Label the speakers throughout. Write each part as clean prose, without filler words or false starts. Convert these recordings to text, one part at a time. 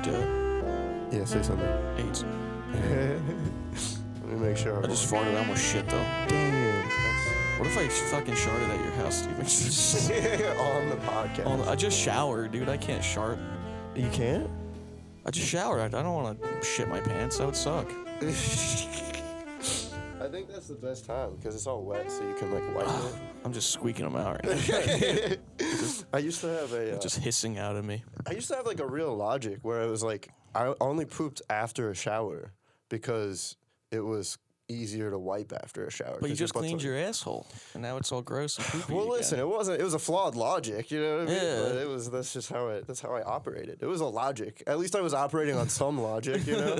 Speaker 1: do it.
Speaker 2: Yeah, say something.
Speaker 1: AIDS.
Speaker 2: Let me make sure.
Speaker 1: I just farted. I almost shit, though.
Speaker 2: Damn.
Speaker 1: What if I fucking sharted at your house, Steven?
Speaker 2: On the podcast.
Speaker 1: I just showered, dude. I can't shart.
Speaker 2: You can't?
Speaker 1: I just showered. I don't want to shit my pants. That would suck.
Speaker 2: I think that's the best time because it's all wet, so you can like wipe it.
Speaker 1: I'm just squeaking them out right now.
Speaker 2: I used to have
Speaker 1: just hissing out of me.
Speaker 2: I used to have like a real logic where it was like I only pooped after a shower because it was easier to wipe after a shower.
Speaker 1: But you just cleaned your asshole, and now it's all gross and poopy.
Speaker 2: Well, listen,
Speaker 1: again.
Speaker 2: it was a flawed logic, you know what I mean?
Speaker 1: Yeah.
Speaker 2: But that's just how I operated. It was a logic. At least I was operating on some logic, you know?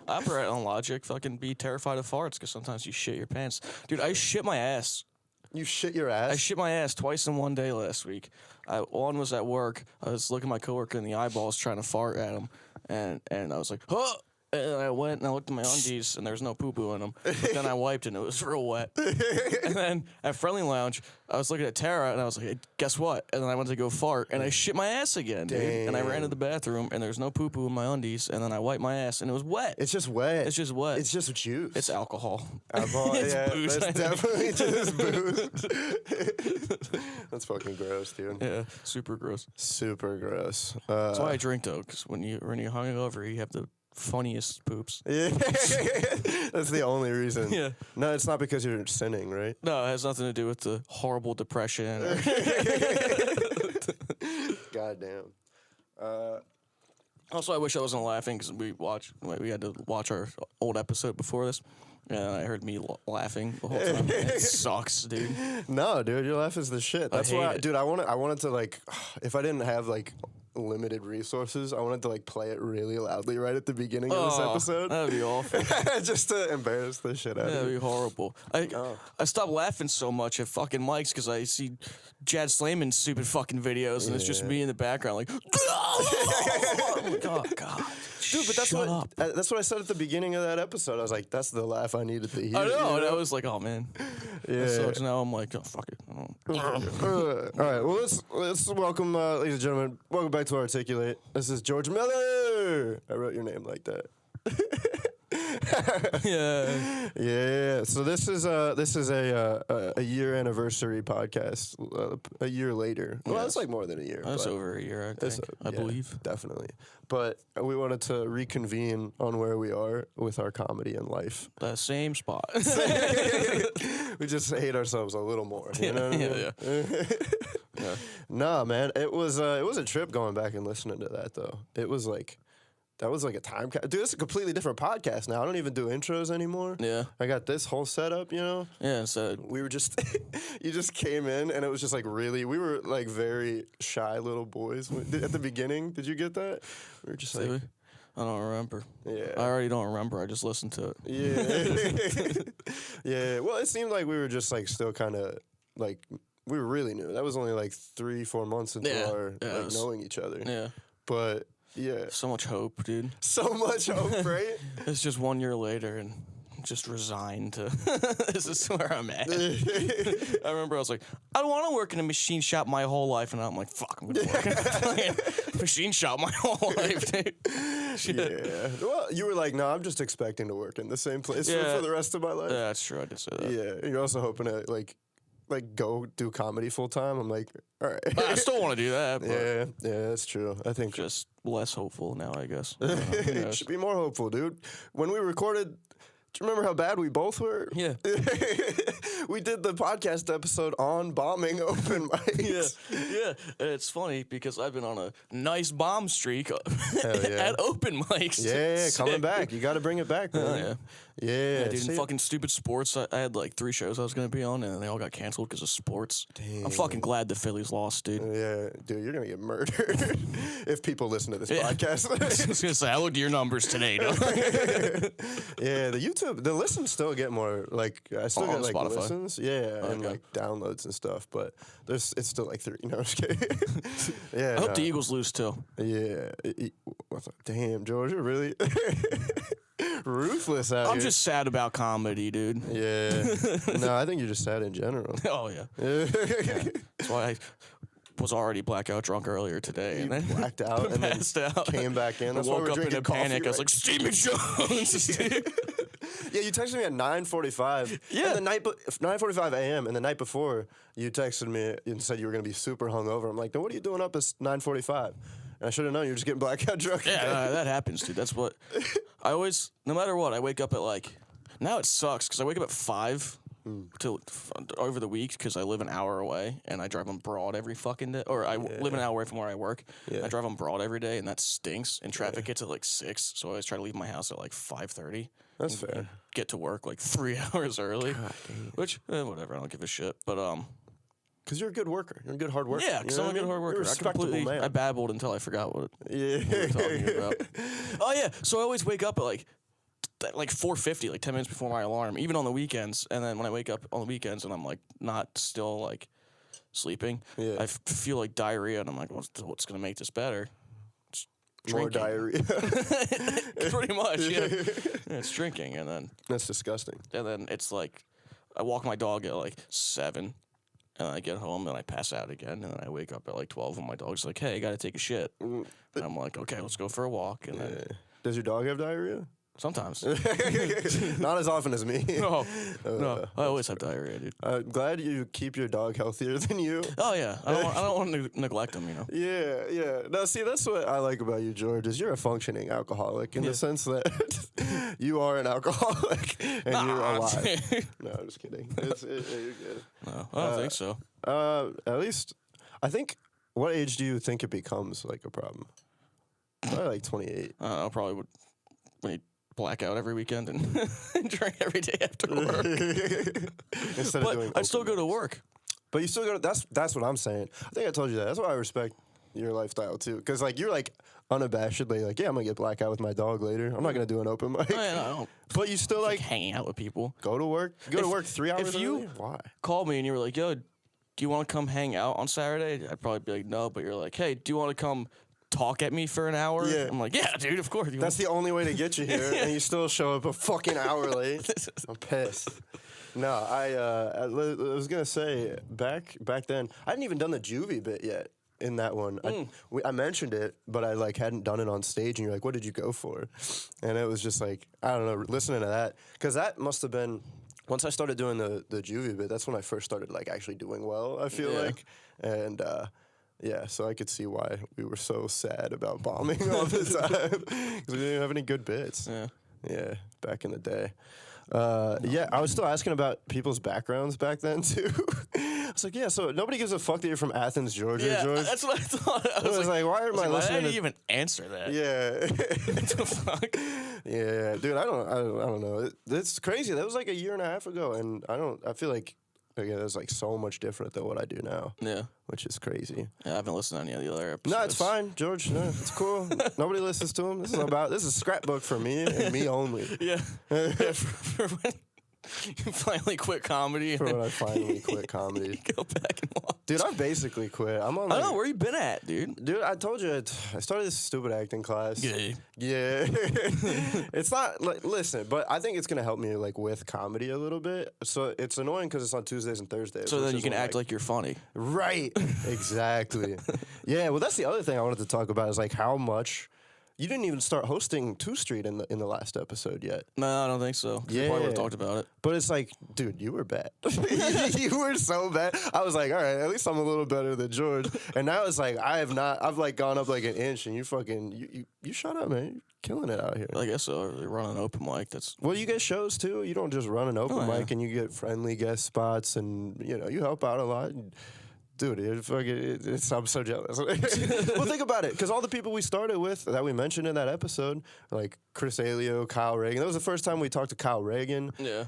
Speaker 1: Operate on logic. Fucking be terrified of farts, because sometimes you shit your pants. Dude, I shit my ass.
Speaker 2: You shit your ass?
Speaker 1: I shit my ass twice in one day last week. One was at work. I was looking my coworker in the eyeballs trying to fart at him, and I was like, huh! And I went and I looked at my undies and there's no poo-poo in them. But then I wiped and it was real wet. And then at Friendly Lounge, I was looking at Tara and I was like, hey, guess what? And then I went to go fart and I shit my ass again, dude. And I ran to the bathroom and there's no poo-poo in my undies. And then I wiped my ass and it was wet.
Speaker 2: It's just wet.
Speaker 1: It's just wet.
Speaker 2: It's just juice.
Speaker 1: It's alcohol.
Speaker 2: Alcohol,
Speaker 1: It's
Speaker 2: yeah.
Speaker 1: booze,
Speaker 2: That's definitely just booze. That's fucking gross, dude.
Speaker 1: Yeah, super gross.
Speaker 2: Super gross.
Speaker 1: That's why I drink, though, because when you're hungover, you have the funniest poops.
Speaker 2: Yeah. That's the only reason.
Speaker 1: Yeah.
Speaker 2: No, it's not because you're sinning, right?
Speaker 1: No, it has nothing to do with the horrible depression. Or
Speaker 2: Goddamn.
Speaker 1: Also, I wish I wasn't laughing because we had to watch our old episode before this, and I heard me laughing the whole time. It sucks, dude.
Speaker 2: No, dude, your laugh is the shit. That's why,
Speaker 1: it.
Speaker 2: dude. I wanted to like, if I didn't have like limited resources, I wanted to like play it really loudly right at the beginning of this episode.
Speaker 1: That'd be awful.
Speaker 2: Just to embarrass the shit out of
Speaker 1: That'd
Speaker 2: you.
Speaker 1: be horrible. I stopped laughing so much at fucking mics because I see Jad Slayman's stupid fucking videos, and it's just me in the background like, oh God.
Speaker 2: Dude, but
Speaker 1: Shut up.
Speaker 2: that's what I said at the beginning of that episode. I was like, that's the laugh I needed to hear.
Speaker 1: I know,
Speaker 2: you know?
Speaker 1: and I was like, oh man.
Speaker 2: Yeah.
Speaker 1: So now I'm like, oh fuck it.
Speaker 2: All right, well let's welcome, ladies and gentlemen. Welcome back to Articulate. This is George Miller. I wrote your name like that. Yeah. So this is a year anniversary podcast. A year later. Well, it's like more than a year.
Speaker 1: That's over a year, I think. I believe.
Speaker 2: Definitely. But we wanted to reconvene on where we are with our comedy and life.
Speaker 1: The same spot.
Speaker 2: We just hate ourselves a little more. You know what I mean?
Speaker 1: Yeah.
Speaker 2: Nah, man. It was a trip going back and listening to that though. It was like. That was like a time dude, it's a completely different podcast now. I don't even do intros anymore.
Speaker 1: Yeah.
Speaker 2: I got this whole setup, you know?
Speaker 1: Yeah, so
Speaker 2: We were just, you just came in and it was just like really, we were like very shy little boys. At the beginning, did you get that? We were just like.
Speaker 1: I don't remember.
Speaker 2: Yeah.
Speaker 1: I already don't remember. I just listened to it.
Speaker 2: Yeah. Yeah. Well, it seemed like we were just like still kind of like, we were really new. That was only like 3-4 months into our knowing each other.
Speaker 1: Yeah.
Speaker 2: But. Yeah.
Speaker 1: So much hope, dude.
Speaker 2: So much hope, right?
Speaker 1: It's just 1 year later and just resigned to this is where I'm at. I remember I was like, I want to work in a machine shop my whole life. And I'm like, fuck, I'm going to work in a machine shop my whole life, dude. Shit.
Speaker 2: Yeah. Well, you were like, no, I'm just expecting to work in the same place for the rest of my life.
Speaker 1: Yeah, that's true. I did say that.
Speaker 2: Yeah. You're also hoping to like go do comedy full time. I'm like, all right.
Speaker 1: I still want to do that. But
Speaker 2: Yeah, that's true. I think
Speaker 1: just less hopeful now, I guess.
Speaker 2: it should be more hopeful, dude. When we recorded, do you remember how bad we both were?
Speaker 1: Yeah.
Speaker 2: We did the podcast episode on bombing open mics.
Speaker 1: Yeah. It's funny because I've been on a nice bomb streak
Speaker 2: yeah.
Speaker 1: at open mics.
Speaker 2: Yeah, coming back. You got to bring it back, man. Yeah.
Speaker 1: Dude, in fucking stupid sports, I had like 3 shows I was going to be on, and they all got canceled because of sports.
Speaker 2: Damn.
Speaker 1: I'm fucking glad the Phillies lost, dude.
Speaker 2: Yeah, dude, you're going to get murdered if people listen to this podcast.
Speaker 1: I was going to say, I looked at your numbers today. No?
Speaker 2: Yeah, the listens still get more, like, I still get, like,
Speaker 1: Spotify.
Speaker 2: listens. Yeah, and, like, downloads and stuff, but it's still, like, 3. No, I'm just kidding. Yeah.
Speaker 1: I hope the Eagles lose, too.
Speaker 2: Yeah. Damn, George, you're really ruthless out here.
Speaker 1: I'm just sad about comedy, dude.
Speaker 2: Yeah. No, I think you're just sad in general.
Speaker 1: Oh, yeah. That's why was already blackout drunk earlier today, and then
Speaker 2: blacked out and then
Speaker 1: passed out.
Speaker 2: came back in.
Speaker 1: I
Speaker 2: That's why
Speaker 1: woke
Speaker 2: we're
Speaker 1: up in
Speaker 2: drinking
Speaker 1: a
Speaker 2: coffee,
Speaker 1: panic. I was
Speaker 2: right?
Speaker 1: like, Steamy Jones.
Speaker 2: Yeah, you texted me at 9:45.
Speaker 1: Yeah.
Speaker 2: And the 9:45 a.m. and the night before, you texted me and said you were gonna be super hungover. I'm like, then what are you doing up at 9:45? And I should have known you were just getting blackout drunk.
Speaker 1: Yeah, that happens, dude. That's what I always. No matter what, I wake up at like. Now it sucks because I wake up at 5 over the week because I live an hour away and I drive on Broad every fucking day. Or I live an hour away from where I work.
Speaker 2: Yeah.
Speaker 1: I drive on Broad every day and that stinks. And traffic gets at like 6, so I always try to leave my house at like 5:30.
Speaker 2: That's fair.
Speaker 1: Get to work like 3 hours early, which whatever. I don't give a shit. But
Speaker 2: Because you're a good worker. You're a good hard worker.
Speaker 1: yeah, because I'm a good hard worker.
Speaker 2: You're a respectable man.
Speaker 1: I babbled until I forgot what
Speaker 2: Yeah.
Speaker 1: we were talking about. Oh yeah, so I always wake up at like 4:50, like 10 minutes before my alarm, even on the weekends. And then when I wake up on the weekends and I'm like not still like sleeping,
Speaker 2: Yeah.
Speaker 1: I feel like diarrhea, and I'm like, what's gonna make this better? It's
Speaker 2: More
Speaker 1: drinking.
Speaker 2: diarrhea.
Speaker 1: Pretty much, yeah. It's drinking, and
Speaker 2: That's disgusting.
Speaker 1: then it's like I walk my dog at like 7. And I get home and I pass out again, and then I wake up at like 12, and my dog's like, "Hey, I gotta take a shit." And I'm like, "Okay, let's go for a walk." And then
Speaker 2: Does your dog have diarrhea?
Speaker 1: sometimes,
Speaker 2: Not as often as me.
Speaker 1: no, I always have diarrhea, dude.
Speaker 2: I'm glad you keep your dog healthier than you.
Speaker 1: Oh yeah, I don't want to neglect him, you know.
Speaker 2: Yeah. No, see, that's what I like about you, George, is you're a functioning alcoholic in the sense that you are an alcoholic and you're alive. No, I'm just kidding. You're good.
Speaker 1: No, I don't think so.
Speaker 2: At least, I think, what age do you think it becomes like a problem? Probably like 28.
Speaker 1: I don't know, probably would when you black out every weekend and drink every day after work.
Speaker 2: Instead of doing
Speaker 1: But I still
Speaker 2: open
Speaker 1: go to
Speaker 2: mics.
Speaker 1: work.
Speaker 2: But you still go to, that's what I'm saying. I think I told you that. That's why I respect your lifestyle too. Because like you're like unabashedly like, yeah, I'm gonna get blackout with my dog later. I'm not gonna do an open mic.
Speaker 1: I don't
Speaker 2: But you still like
Speaker 1: hanging out with people.
Speaker 2: go to work. Go to work 3 hours
Speaker 1: if you-
Speaker 2: early? Why?
Speaker 1: Call me and you were like, "Yo, do you want to come hang out on Saturday?" I'd probably be like, "No," but you're like, "Hey, do you want to come talk at me for an hour?"
Speaker 2: Yeah.
Speaker 1: I'm like, "Yeah, dude, of course."
Speaker 2: That's the only way to get you here, and you still show up a fucking hour late. I'm pissed. No, I was gonna say back then I hadn't even done the juvie bit yet in that one. I mentioned it, but I like hadn't done it on stage. And you're like, "What did you go for?" And it was just like I don't know, listening to that because that must have been once I started doing the juvie bit. That's when I first started like actually doing well. I feel like and. Yeah, so I could see why we were so sad about bombing all the time because we didn't have any good bits. Yeah, back in the day. Yeah, I was still asking about people's backgrounds back then too. I was like, yeah, so nobody gives a fuck that you're from Athens, Georgia,
Speaker 1: Yeah,
Speaker 2: George.
Speaker 1: that's what I thought. I
Speaker 2: was like, why am I
Speaker 1: why
Speaker 2: listening
Speaker 1: did
Speaker 2: to-
Speaker 1: you even answer that?
Speaker 2: Yeah,
Speaker 1: What the fuck?
Speaker 2: yeah, dude. I don't know. It's crazy. That was like a year and a half ago, and I feel like again, it's like so much different than what I do now. Yeah, which is crazy.
Speaker 1: Yeah, I haven't listened to any of the other episodes.
Speaker 2: No, it's fine, George. No, it's cool. Nobody listens to him. This is a scrapbook for me and me only.
Speaker 1: Yeah, for when you finally quit comedy.
Speaker 2: For when I finally quit comedy.
Speaker 1: Go back and watch.
Speaker 2: Dude, I basically quit. I'm on.
Speaker 1: I don't know where you been at, dude.
Speaker 2: Dude, I told you I started this stupid acting class.
Speaker 1: Yeah.
Speaker 2: It's not like listen, but I think it's gonna help me like with comedy a little bit. So it's annoying because it's on Tuesdays and Thursdays.
Speaker 1: So then you can act like you're funny.
Speaker 2: Right. Exactly. Yeah. Well, that's the other thing I wanted to talk about is like how much. You didn't even start hosting 2 Street in the last episode yet.
Speaker 1: No, I don't think so.
Speaker 2: Yeah.
Speaker 1: We probably would have talked about it.
Speaker 2: But it's like, dude, you were bad. You were so bad. I was like, all right, at least I'm a little better than George. And now it's like, I've like gone up like an inch and you fucking, you shut up, man. You're killing it out here.
Speaker 1: I guess so. They run an open mic. That's
Speaker 2: Well, you get shows too. You don't just run an open
Speaker 1: yeah.
Speaker 2: mic and you get friendly guest spots and, you help out a lot. Dude, I'm so jealous. Well, think about it, because all the people we started with that we mentioned in that episode, like Chris Alio, Kyle Reagan. That was the first time we talked to Kyle Reagan.
Speaker 1: Yeah.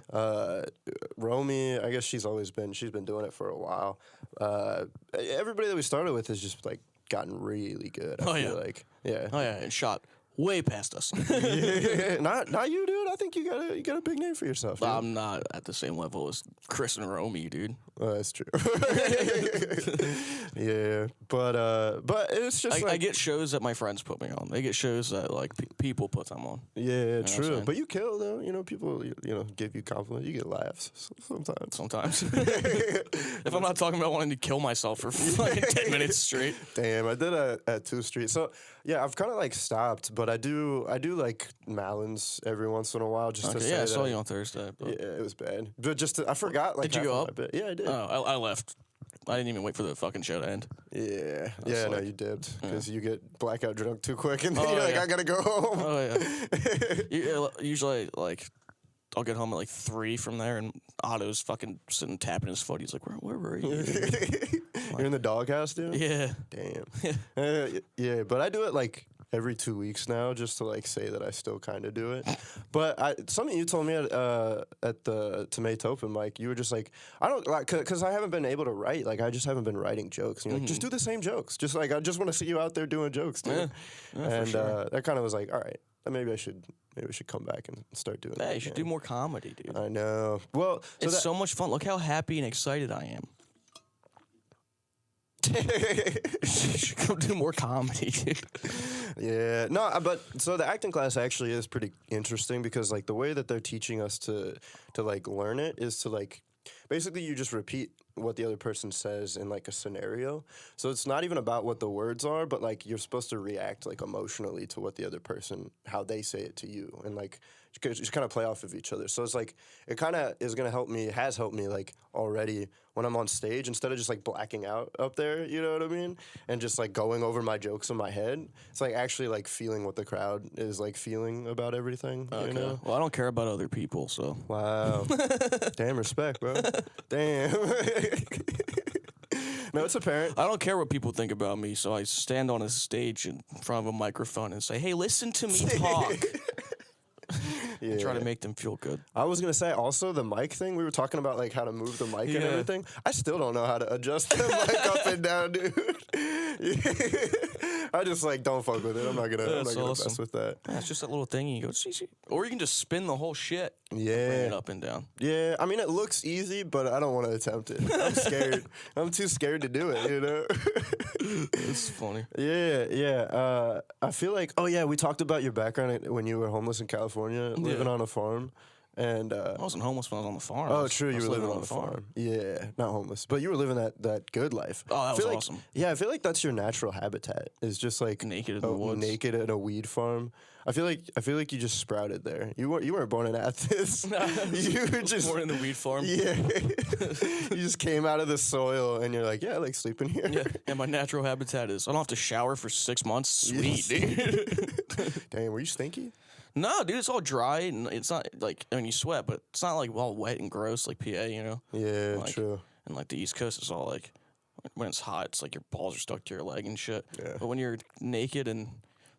Speaker 2: Romy, I guess she's been doing it for a while. Everybody that we started with has just like gotten really good. I feel like, yeah.
Speaker 1: Oh yeah, and shot way past us.
Speaker 2: Not you, dude. I think you got a big name for yourself. Dude.
Speaker 1: I'm not at the same level as Chris and Romy, dude.
Speaker 2: That's true. Yeah, but it's just
Speaker 1: I get shows that my friends put me on. They get shows that like people put them on.
Speaker 2: Yeah, true. But you kill though. You know, people give you compliments. You get laughs sometimes.
Speaker 1: Sometimes. If I'm not talking about wanting to kill myself for fucking 10 minutes straight.
Speaker 2: Damn, I did at 2 Street. So yeah, I've kind of like stopped, but I do like Malins every once in a while just to say
Speaker 1: I saw you on Thursday. But...
Speaker 2: Yeah, it was bad. But I forgot. Like,
Speaker 1: did you go up?
Speaker 2: Yeah, I did.
Speaker 1: Oh, I left. I didn't even wait for the fucking show to end.
Speaker 2: Yeah,
Speaker 1: like,
Speaker 2: no, you dipped because you get blackout drunk too quick, and then you're like, I gotta go home.
Speaker 1: Oh yeah. Usually, like, I'll get home at like 3 from there, and Otto's fucking sitting tapping his foot. He's like, "Where were you?"
Speaker 2: You're in the doghouse, dude.
Speaker 1: Yeah.
Speaker 2: Damn. Yeah, but I do it like every 2 weeks now, just to like say that I still kind of do it. But something you told me at the Tomato Open mic, you were just like, I don't like, because I haven't been able to write. Like, I just haven't been writing jokes. And you're like, just do the same jokes. Just like, I just want to see you out there doing jokes, dude.
Speaker 1: Yeah,
Speaker 2: and
Speaker 1: sure.
Speaker 2: That kind of was like, all right, maybe I should come back and start doing that.
Speaker 1: You should do more comedy, dude.
Speaker 2: I know. Well,
Speaker 1: it's so much fun. Look how happy and excited I am. You should go do more comedy, dude.
Speaker 2: Yeah, no, but so the acting class actually is pretty interesting because like the way that they're teaching us to like learn it is to like basically you just repeat what the other person says in like a scenario. So it's not even about what the words are, but like you're supposed to react like emotionally to what the other person, how they say it to you, and like just kind of play off of each other. So it's like it kind of is gonna help me, has helped me like already when I'm on stage, instead of just like blacking out up there, you know what I mean, and just like going over my jokes in my head. It's like actually like feeling what the crowd is like feeling about everything. Okay. You know?
Speaker 1: Well, I don't care about other people, so.
Speaker 2: Wow. Damn respect, bro. Damn. No, it's apparent.
Speaker 1: I don't care what people think about me, so I stand on a stage in front of a microphone and say, "Hey, listen to me talk."
Speaker 2: Yeah.
Speaker 1: Try to make them feel good.
Speaker 2: I was gonna say also the mic thing. We were talking about like how to move the mic and everything. I still don't know how to adjust the mic up and down, dude. I just like don't fuck with it. I'm not gonna mess with that.
Speaker 1: Yeah, it's just that little thing. You go, see, or you can just spin the whole shit.
Speaker 2: Yeah,
Speaker 1: bring it up and down.
Speaker 2: Yeah, I mean it looks easy, but I don't want to attempt it. I'm scared. I'm too scared to do it. You know.
Speaker 1: It's funny.
Speaker 2: Yeah. I feel like we talked about your background when you were homeless in California, living on a farm. And I
Speaker 1: wasn't homeless when I was on the farm.
Speaker 2: Oh, true. You were living on the farm. Yeah, not homeless, but you were living that good life.
Speaker 1: Oh, that was
Speaker 2: like,
Speaker 1: awesome.
Speaker 2: Yeah, I feel like that's your natural habitat. Is just like
Speaker 1: naked in the woods,
Speaker 2: naked at a weed farm. I feel like you just sprouted there. You weren't born in Athens. You were just
Speaker 1: born in the weed farm.
Speaker 2: Yeah, you just came out of the soil, and you're like, yeah, I like sleeping here.
Speaker 1: Yeah, and my natural habitat is I don't have to shower for 6 months. Sweet, dude.
Speaker 2: Damn, were you stinky?
Speaker 1: No, dude, it's all dry and it's not like you sweat, but it's not like all wet and gross like PA, you know.
Speaker 2: Yeah,
Speaker 1: like,
Speaker 2: true.
Speaker 1: And like the East Coast is all like when it's hot, it's like your balls are stuck to your leg and shit.
Speaker 2: Yeah.
Speaker 1: But when you're naked in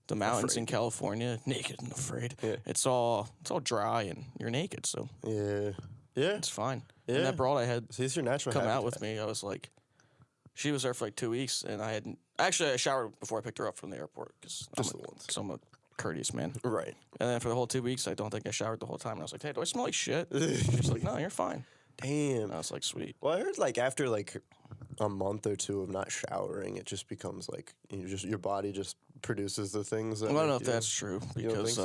Speaker 1: the mountains in California, naked and afraid,
Speaker 2: yeah.
Speaker 1: it's all dry and you're naked, so
Speaker 2: yeah,
Speaker 1: it's fine.
Speaker 2: Yeah.
Speaker 1: And that broad I had
Speaker 2: it's your natural
Speaker 1: come
Speaker 2: habitat.
Speaker 1: out with me, I was like, she was there for like 2 weeks, and I showered before I picked her up from the airport because I'm a courteous man.
Speaker 2: Right.
Speaker 1: And then for the whole 2 weeks, I don't think I showered the whole time. And I was like, hey, do I smell like shit? She's like, no, you're fine.
Speaker 2: Damn.
Speaker 1: And I was like, sweet.
Speaker 2: Well, I heard like after like a month or two of not showering, it just becomes like your body just produces the things that.
Speaker 1: I don't know if that's true because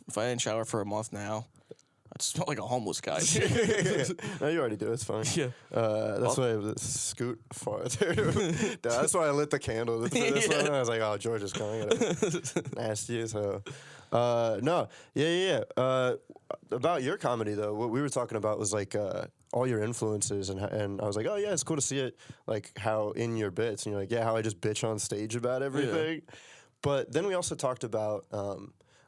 Speaker 1: if I didn't shower for a month now, I'd smell like a homeless guy.
Speaker 2: No, you already do. It's fine.
Speaker 1: Yeah.
Speaker 2: That's why I scoot farther. That's why I lit the candle for this one. I was like, oh, George is coming. Nasty as hell. No. Yeah. About your comedy, though, what we were talking about was like all your influences. And I was like, oh, yeah, it's cool to see it, like how in your bits. And you're like, yeah, how I just bitch on stage about everything. Yeah. But then we also talked about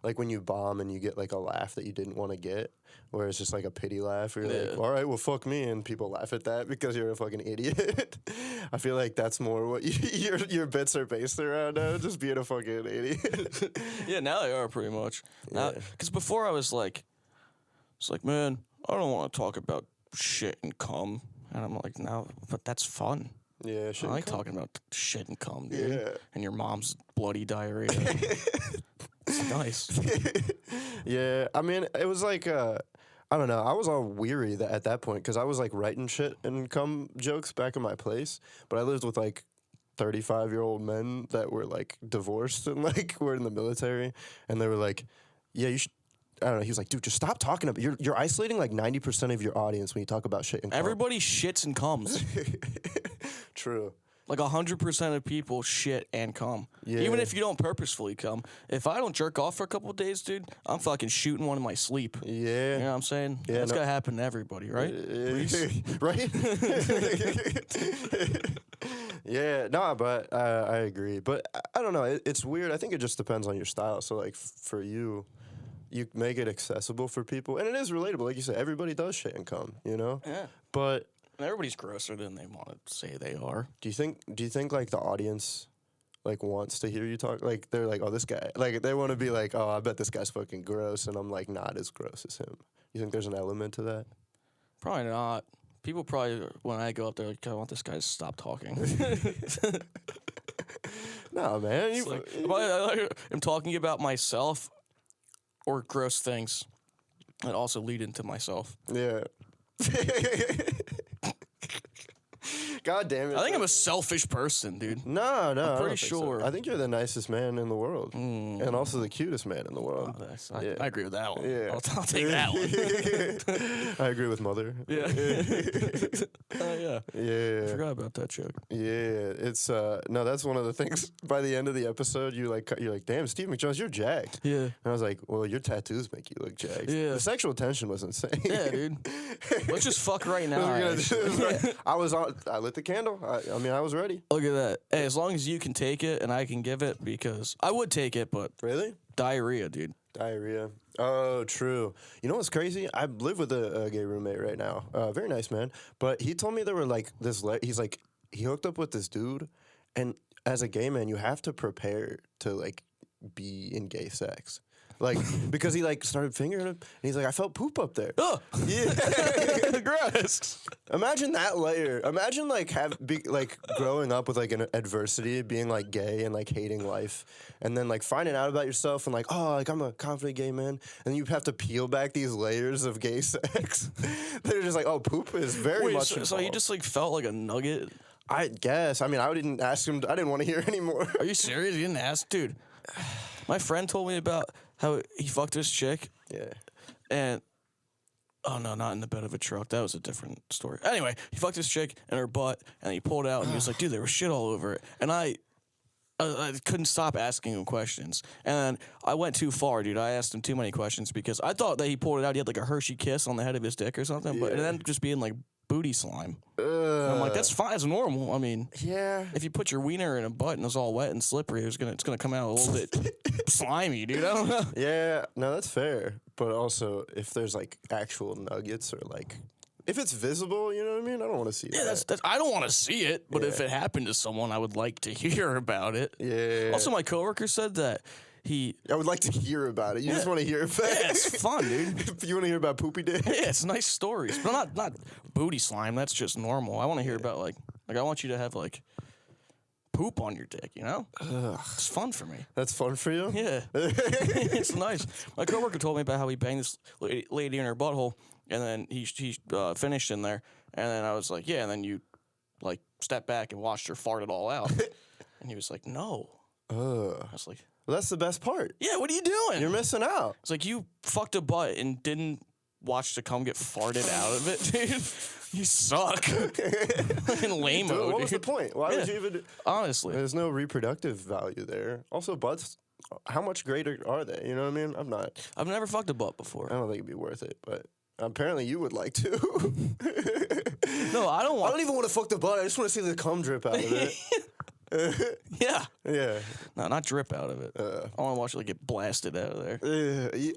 Speaker 2: like when you bomb and you get like a laugh that you didn't want to get, where it's just like a pity laugh. Where you're like, all right, well, fuck me. And people laugh at that because you're a fucking idiot. I feel like that's more what your bits are based around now, just being a fucking idiot.
Speaker 1: Yeah, now they are pretty much. Because before I was like, man, I don't want to talk about shit and cum. And I'm like, no, but that's fun.
Speaker 2: Yeah,
Speaker 1: I like talking about shit and cum, dude.
Speaker 2: Yeah.
Speaker 1: And your mom's bloody diarrhea. It's nice.
Speaker 2: Yeah, I mean, it was like, I don't know. I was all weary at that point because I was like writing shit and cum jokes back in my place, but I lived with like 35-year-old men that were like divorced and like were in the military, and they were like, yeah, you should. I don't know. He was like, dude, just stop talking about. You're isolating like 90% of your audience when you talk about shit and cum.
Speaker 1: Everybody shits and comes.
Speaker 2: True.
Speaker 1: Like 100% of people shit and cum.
Speaker 2: Yeah.
Speaker 1: Even if you don't purposefully cum. If I don't jerk off for a couple of days, dude, I'm fucking shooting one in my sleep.
Speaker 2: Yeah.
Speaker 1: You know what I'm saying?
Speaker 2: Yeah,
Speaker 1: That's gotta happen to everybody, right?
Speaker 2: Right? Yeah, no, but I agree. But I don't know. It's weird. I think it just depends on your style. So, like, for you, you make it accessible for people. And it is relatable. Like you said, everybody does shit and cum, you know?
Speaker 1: Yeah.
Speaker 2: But
Speaker 1: And everybody's grosser than they want to say they are.
Speaker 2: do you think like the audience like wants to hear you talk? Like they're like, oh, this guy, like they want to be like, oh, I bet this guy's fucking gross, and I'm like not as gross as him. You think there's an element to that?
Speaker 1: Probably not. People probably, when I go up there, like, I want this guy to stop talking.
Speaker 2: No, man.
Speaker 1: It's like, I'm talking about myself or gross things that also lead into myself.
Speaker 2: Yeah. God damn it.
Speaker 1: I think I'm a selfish person, dude.
Speaker 2: No,
Speaker 1: I'm
Speaker 2: I
Speaker 1: pretty
Speaker 2: don't think so.
Speaker 1: sure.
Speaker 2: I think you're the nicest man in the world, and also the cutest man in the world.
Speaker 1: I agree with that one.
Speaker 2: Yeah.
Speaker 1: I'll take that one.
Speaker 2: I agree with Mother.
Speaker 1: Yeah. Oh, yeah. I
Speaker 2: Yeah.
Speaker 1: forgot about that joke.
Speaker 2: Yeah. It's no, that's one of the things. By the end of the episode, you're like, damn, Steve McJones, you're jacked.
Speaker 1: Yeah.
Speaker 2: And I was like, well, your tattoos make you look jacked.
Speaker 1: Yeah.
Speaker 2: The sexual tension was insane.
Speaker 1: Yeah, dude. Let's just fuck right now.
Speaker 2: We're gonna do
Speaker 1: actually.
Speaker 2: this, right? I lit the candle. I mean, I was ready.
Speaker 1: Look at that. Hey, as long as you can take it and I can give it, because I would take it, but
Speaker 2: Really?
Speaker 1: diarrhea, dude.
Speaker 2: Diarrhea. Oh, true. You know what's crazy? I live with a gay roommate right now. Very nice man. But he told me there were like this. He's like he hooked up with this dude, and as a gay man, you have to prepare to like be in gay sex. Like, because he like started fingering him, and he's like, I felt poop up there.
Speaker 1: Oh,
Speaker 2: Yeah.
Speaker 1: gross.
Speaker 2: Imagine that layer. Imagine like growing up with like an adversity, being like gay and like hating life, and then like finding out about yourself and like, oh, like I'm a confident gay man, and you have to peel back these layers of gay sex. They're just like, oh, poop is very much.
Speaker 1: So he
Speaker 2: involved.
Speaker 1: just like felt like a nugget.
Speaker 2: I guess. I mean, I didn't ask him. I didn't want to hear anymore.
Speaker 1: Are you serious? You didn't ask, dude. My friend told me about how he fucked this chick,
Speaker 2: Yeah.
Speaker 1: and oh no, not in the bed of a truck. That was a different story. Anyway, he fucked this chick in her butt, and he pulled out, and he was like, "Dude, there was shit all over it." And I couldn't stop asking him questions, and I went too far, dude. I asked him too many questions because I thought that he pulled it out. He had like a Hershey kiss on the head of his dick or something, but it ended up just being like booty slime. And I'm like, that's fine. It's normal. I mean,
Speaker 2: Yeah.
Speaker 1: if you put your wiener in a butt and it's all wet and slippery, it's gonna come out a little bit slimy, dude. I don't know.
Speaker 2: Yeah. No, that's fair. But also, if there's like actual nuggets or like, if it's visible, you know what I mean? I don't want to see
Speaker 1: Yeah,
Speaker 2: that.
Speaker 1: that's I don't want to see it, but if
Speaker 2: Yeah.
Speaker 1: it happened to someone, I would like to hear about it.
Speaker 2: Yeah.
Speaker 1: Also, my coworker said that he.
Speaker 2: I would like to hear about it. You just want to hear it back.
Speaker 1: Yeah, it's fun, dude.
Speaker 2: You want to hear about poopy dick?
Speaker 1: Yeah, it's nice stories, but not booty slime. That's just normal. I want to hear about like I want you to have like poop on your dick. You know, it's fun for me.
Speaker 2: That's fun for you?
Speaker 1: Yeah, it's nice. My coworker told me about how he banged this lady in her butthole, and then he finished in there, and then I was like, yeah, and then you like stepped back and watched her fart it all out, and he was like, no. I was like,
Speaker 2: Well, that's the best part.
Speaker 1: yeah, what are you doing?
Speaker 2: You're missing out.
Speaker 1: It's like you fucked a butt and didn't watch the cum get farted out of it, dude. You suck. Fucking lame-o,
Speaker 2: Dude, what was the
Speaker 1: dude.
Speaker 2: point? Why would you even...
Speaker 1: Honestly.
Speaker 2: There's no reproductive value there. Also, butts, how much greater are they? You know what I mean?
Speaker 1: I've never fucked a butt before.
Speaker 2: I don't think it'd be worth it, but apparently you would like to.
Speaker 1: No, I don't
Speaker 2: I
Speaker 1: want.
Speaker 2: don't even want to fuck the butt. I just want to see the cum drip out of it.
Speaker 1: Yeah.
Speaker 2: Yeah.
Speaker 1: No, not drip out of it. I want to watch it like get blasted out of there.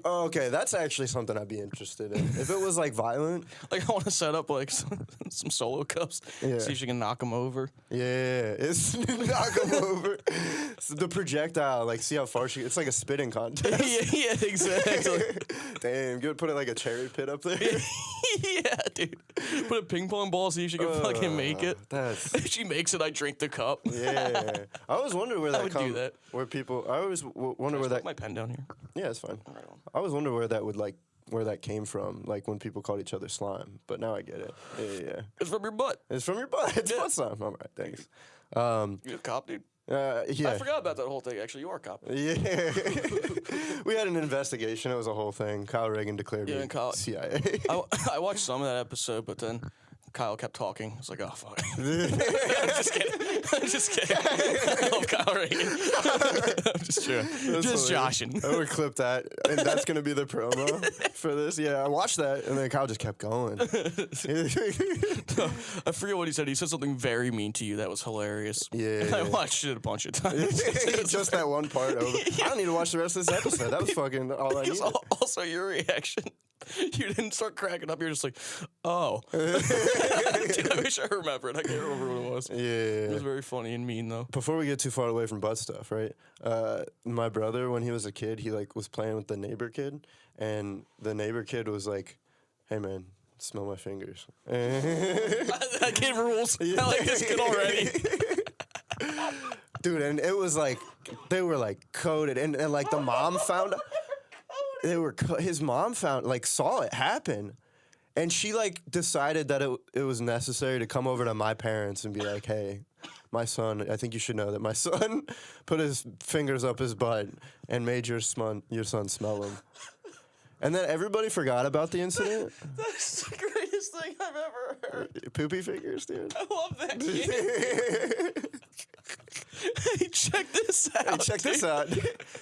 Speaker 2: Oh, okay, that's actually something I'd be interested in. If it was like violent,
Speaker 1: Like I want to set up like some solo cups.
Speaker 2: Yeah.
Speaker 1: See if you can knock them over.
Speaker 2: yeah, it's knock them over. It's the projectile, like see how far she. It's like a spitting contest.
Speaker 1: Yeah, exactly.
Speaker 2: Damn, good. Put it like a cherry pit up there.
Speaker 1: Yeah, dude. Put a ping pong ball so she can fucking make it. If she makes it, I drink the cup.
Speaker 2: Yeah. I always wonder where that
Speaker 1: would do that.
Speaker 2: Where people, I always wonder where
Speaker 1: Put
Speaker 2: that.
Speaker 1: my pen down here.
Speaker 2: Yeah, it's fine.
Speaker 1: Right on.
Speaker 2: I always wonder where that would where that came from, like when people called each other slime. But now I get it. Yeah.
Speaker 1: It's from your butt.
Speaker 2: It's from your butt. It's butt slime. All right, thanks.
Speaker 1: You a cop, dude?
Speaker 2: Yeah.
Speaker 1: I forgot about that whole thing. Actually, you are a cop.
Speaker 2: Yeah. We had an investigation. It was a whole thing. Kyle Reagan declared me CIA.
Speaker 1: I watched some of that episode, but then Kyle kept talking. I was like, oh, fuck. I'm just kidding. I love Kyle Reagan. I'm just joking. Just joshing.
Speaker 2: I would clip that, and that's going to be the promo for this. Yeah, I watched that, and then Kyle just kept going.
Speaker 1: I forget what he said. He said something very mean to you that was hilarious.
Speaker 2: Yeah.
Speaker 1: I watched it a bunch of times.
Speaker 2: Just that one part over. I don't need to watch the rest of this episode. That was fucking all I needed.
Speaker 1: Also, your reaction. You didn't start cracking up. You're just like, oh. Dude, I wish I remembered. I can't remember what it was.
Speaker 2: Yeah.
Speaker 1: It was very funny and mean, though.
Speaker 2: Before we get too far away from butt stuff, right? My brother, when he was a kid, he was playing with the neighbor kid, and the neighbor kid was like, "Hey man, smell my fingers."
Speaker 1: That kid rules. I like this kid already.
Speaker 2: Dude, and it was like they were like coated, and like the mom found. His mom saw it happen, and she decided that it was necessary to come over to my parents and be like, "Hey, my son, I think you should know that my son put his fingers up his butt and made your son smell them." And then everybody forgot about the incident.
Speaker 1: That's the greatest thing I've ever heard.
Speaker 2: Poopy fingers, dude.
Speaker 1: I love that kid. Hey, check this out.
Speaker 2: Hey, check this out.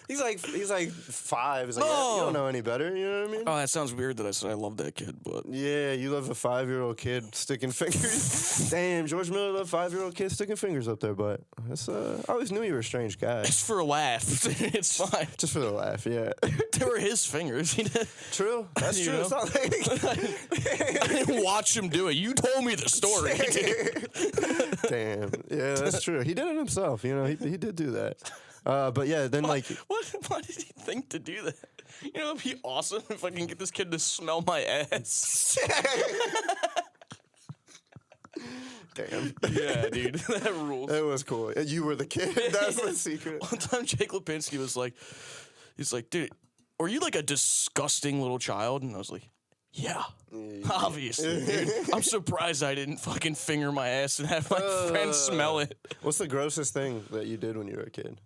Speaker 2: He's like 5. He's like, "Yeah, you don't know any better." You know what I mean?
Speaker 1: Oh, that sounds weird that I said I love that kid, but
Speaker 2: Yeah, you love a 5-year-old kid sticking fingers. Damn, George Miller loved 5-year-old kids sticking fingers up their butt. That's I always knew you were a strange guy.
Speaker 1: it's for a laugh. It's fine.
Speaker 2: Just for the laugh, yeah.
Speaker 1: They were his fingers.
Speaker 2: True. That's
Speaker 1: You
Speaker 2: true.
Speaker 1: know?
Speaker 2: It's not like
Speaker 1: I didn't watch him do it. You told me the story.
Speaker 2: Damn. Yeah, that's true. He did it himself. You know, he did do that. But yeah, then
Speaker 1: Why did he think to do that? You know, it'd be awesome if I can get this kid to smell my ass.
Speaker 2: Damn.
Speaker 1: Yeah, dude, that rules.
Speaker 2: It was cool. And you were the kid. That's the secret.
Speaker 1: One time, Jake Lipinski was like, he's like, dude, were you like a disgusting little child? And I was like, yeah, obviously, dude. I'm surprised I didn't fucking finger my ass and have my friends smell it.
Speaker 2: What's the grossest thing that you did when you were a kid?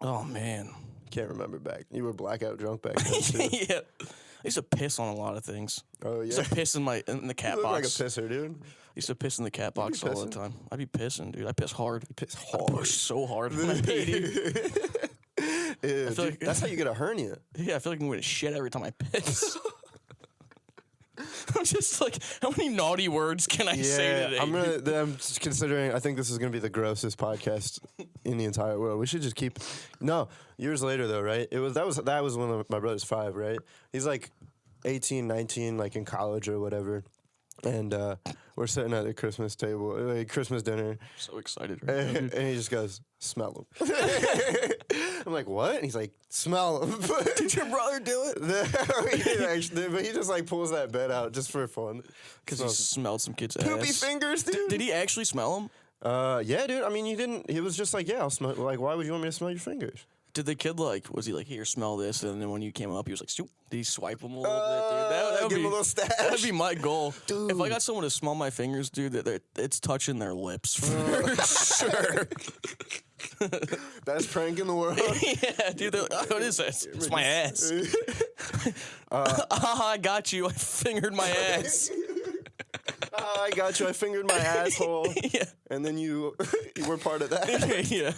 Speaker 1: Oh, man.
Speaker 2: Can't remember back. You were blackout drunk back then, too.
Speaker 1: Yeah. I used to piss on a lot of things.
Speaker 2: Oh,
Speaker 1: I
Speaker 2: yeah.
Speaker 1: used to piss in the cat
Speaker 2: You look like a
Speaker 1: box.
Speaker 2: pisser, dude.
Speaker 1: I used to piss in the cat box all the
Speaker 2: pissing?
Speaker 1: time. I'd be pissing, dude. I piss hard.
Speaker 2: You piss
Speaker 1: I
Speaker 2: hard.
Speaker 1: push so hard when I pee, dude.
Speaker 2: Yeah,
Speaker 1: feel
Speaker 2: dude,
Speaker 1: like-
Speaker 2: that's how you get a hernia.
Speaker 1: Yeah, I feel like I'm going to shit every time I piss. I'm just like, how many naughty words can I say today?
Speaker 2: I'm just considering. I think this is gonna be the grossest podcast in the entire world. We should just keep. No, years later though, right? That was when my brother's 5, right? He's like 18, 19, like in college or whatever, and we're sitting at the Christmas table, like Christmas dinner.
Speaker 1: So excited right now,
Speaker 2: And
Speaker 1: dude.
Speaker 2: he just goes, "Smell them." I'm like, "What?" And he's like, "Smell them."
Speaker 1: Did your brother do it?
Speaker 2: He didn't actually, but he just put that bed out just for fun.
Speaker 1: Because he smelled some kid's
Speaker 2: Poopy
Speaker 1: ass.
Speaker 2: fingers, dude.
Speaker 1: Did he actually smell them?
Speaker 2: Yeah, dude. I mean, you didn't. He was just like, "Yeah, I'll smell." Like, why would you want me to smell your fingers?
Speaker 1: Did the kid was he like, here, smell this? And then when you came up, he was like, "Shoop." Did he swipe them a little bit, dude? That would
Speaker 2: give
Speaker 1: be
Speaker 2: him a little stash.
Speaker 1: That'd be my goal.
Speaker 2: Dude.
Speaker 1: If I got someone to smell my fingers, dude, it's touching their lips for sure.
Speaker 2: Best prank in the world.
Speaker 1: Yeah, dude. They're like, "Oh, what is this? It's my ass." I got you. I fingered my ass.
Speaker 2: I got you. I fingered my asshole.
Speaker 1: Yeah.
Speaker 2: And then you were part of that.
Speaker 1: Yeah.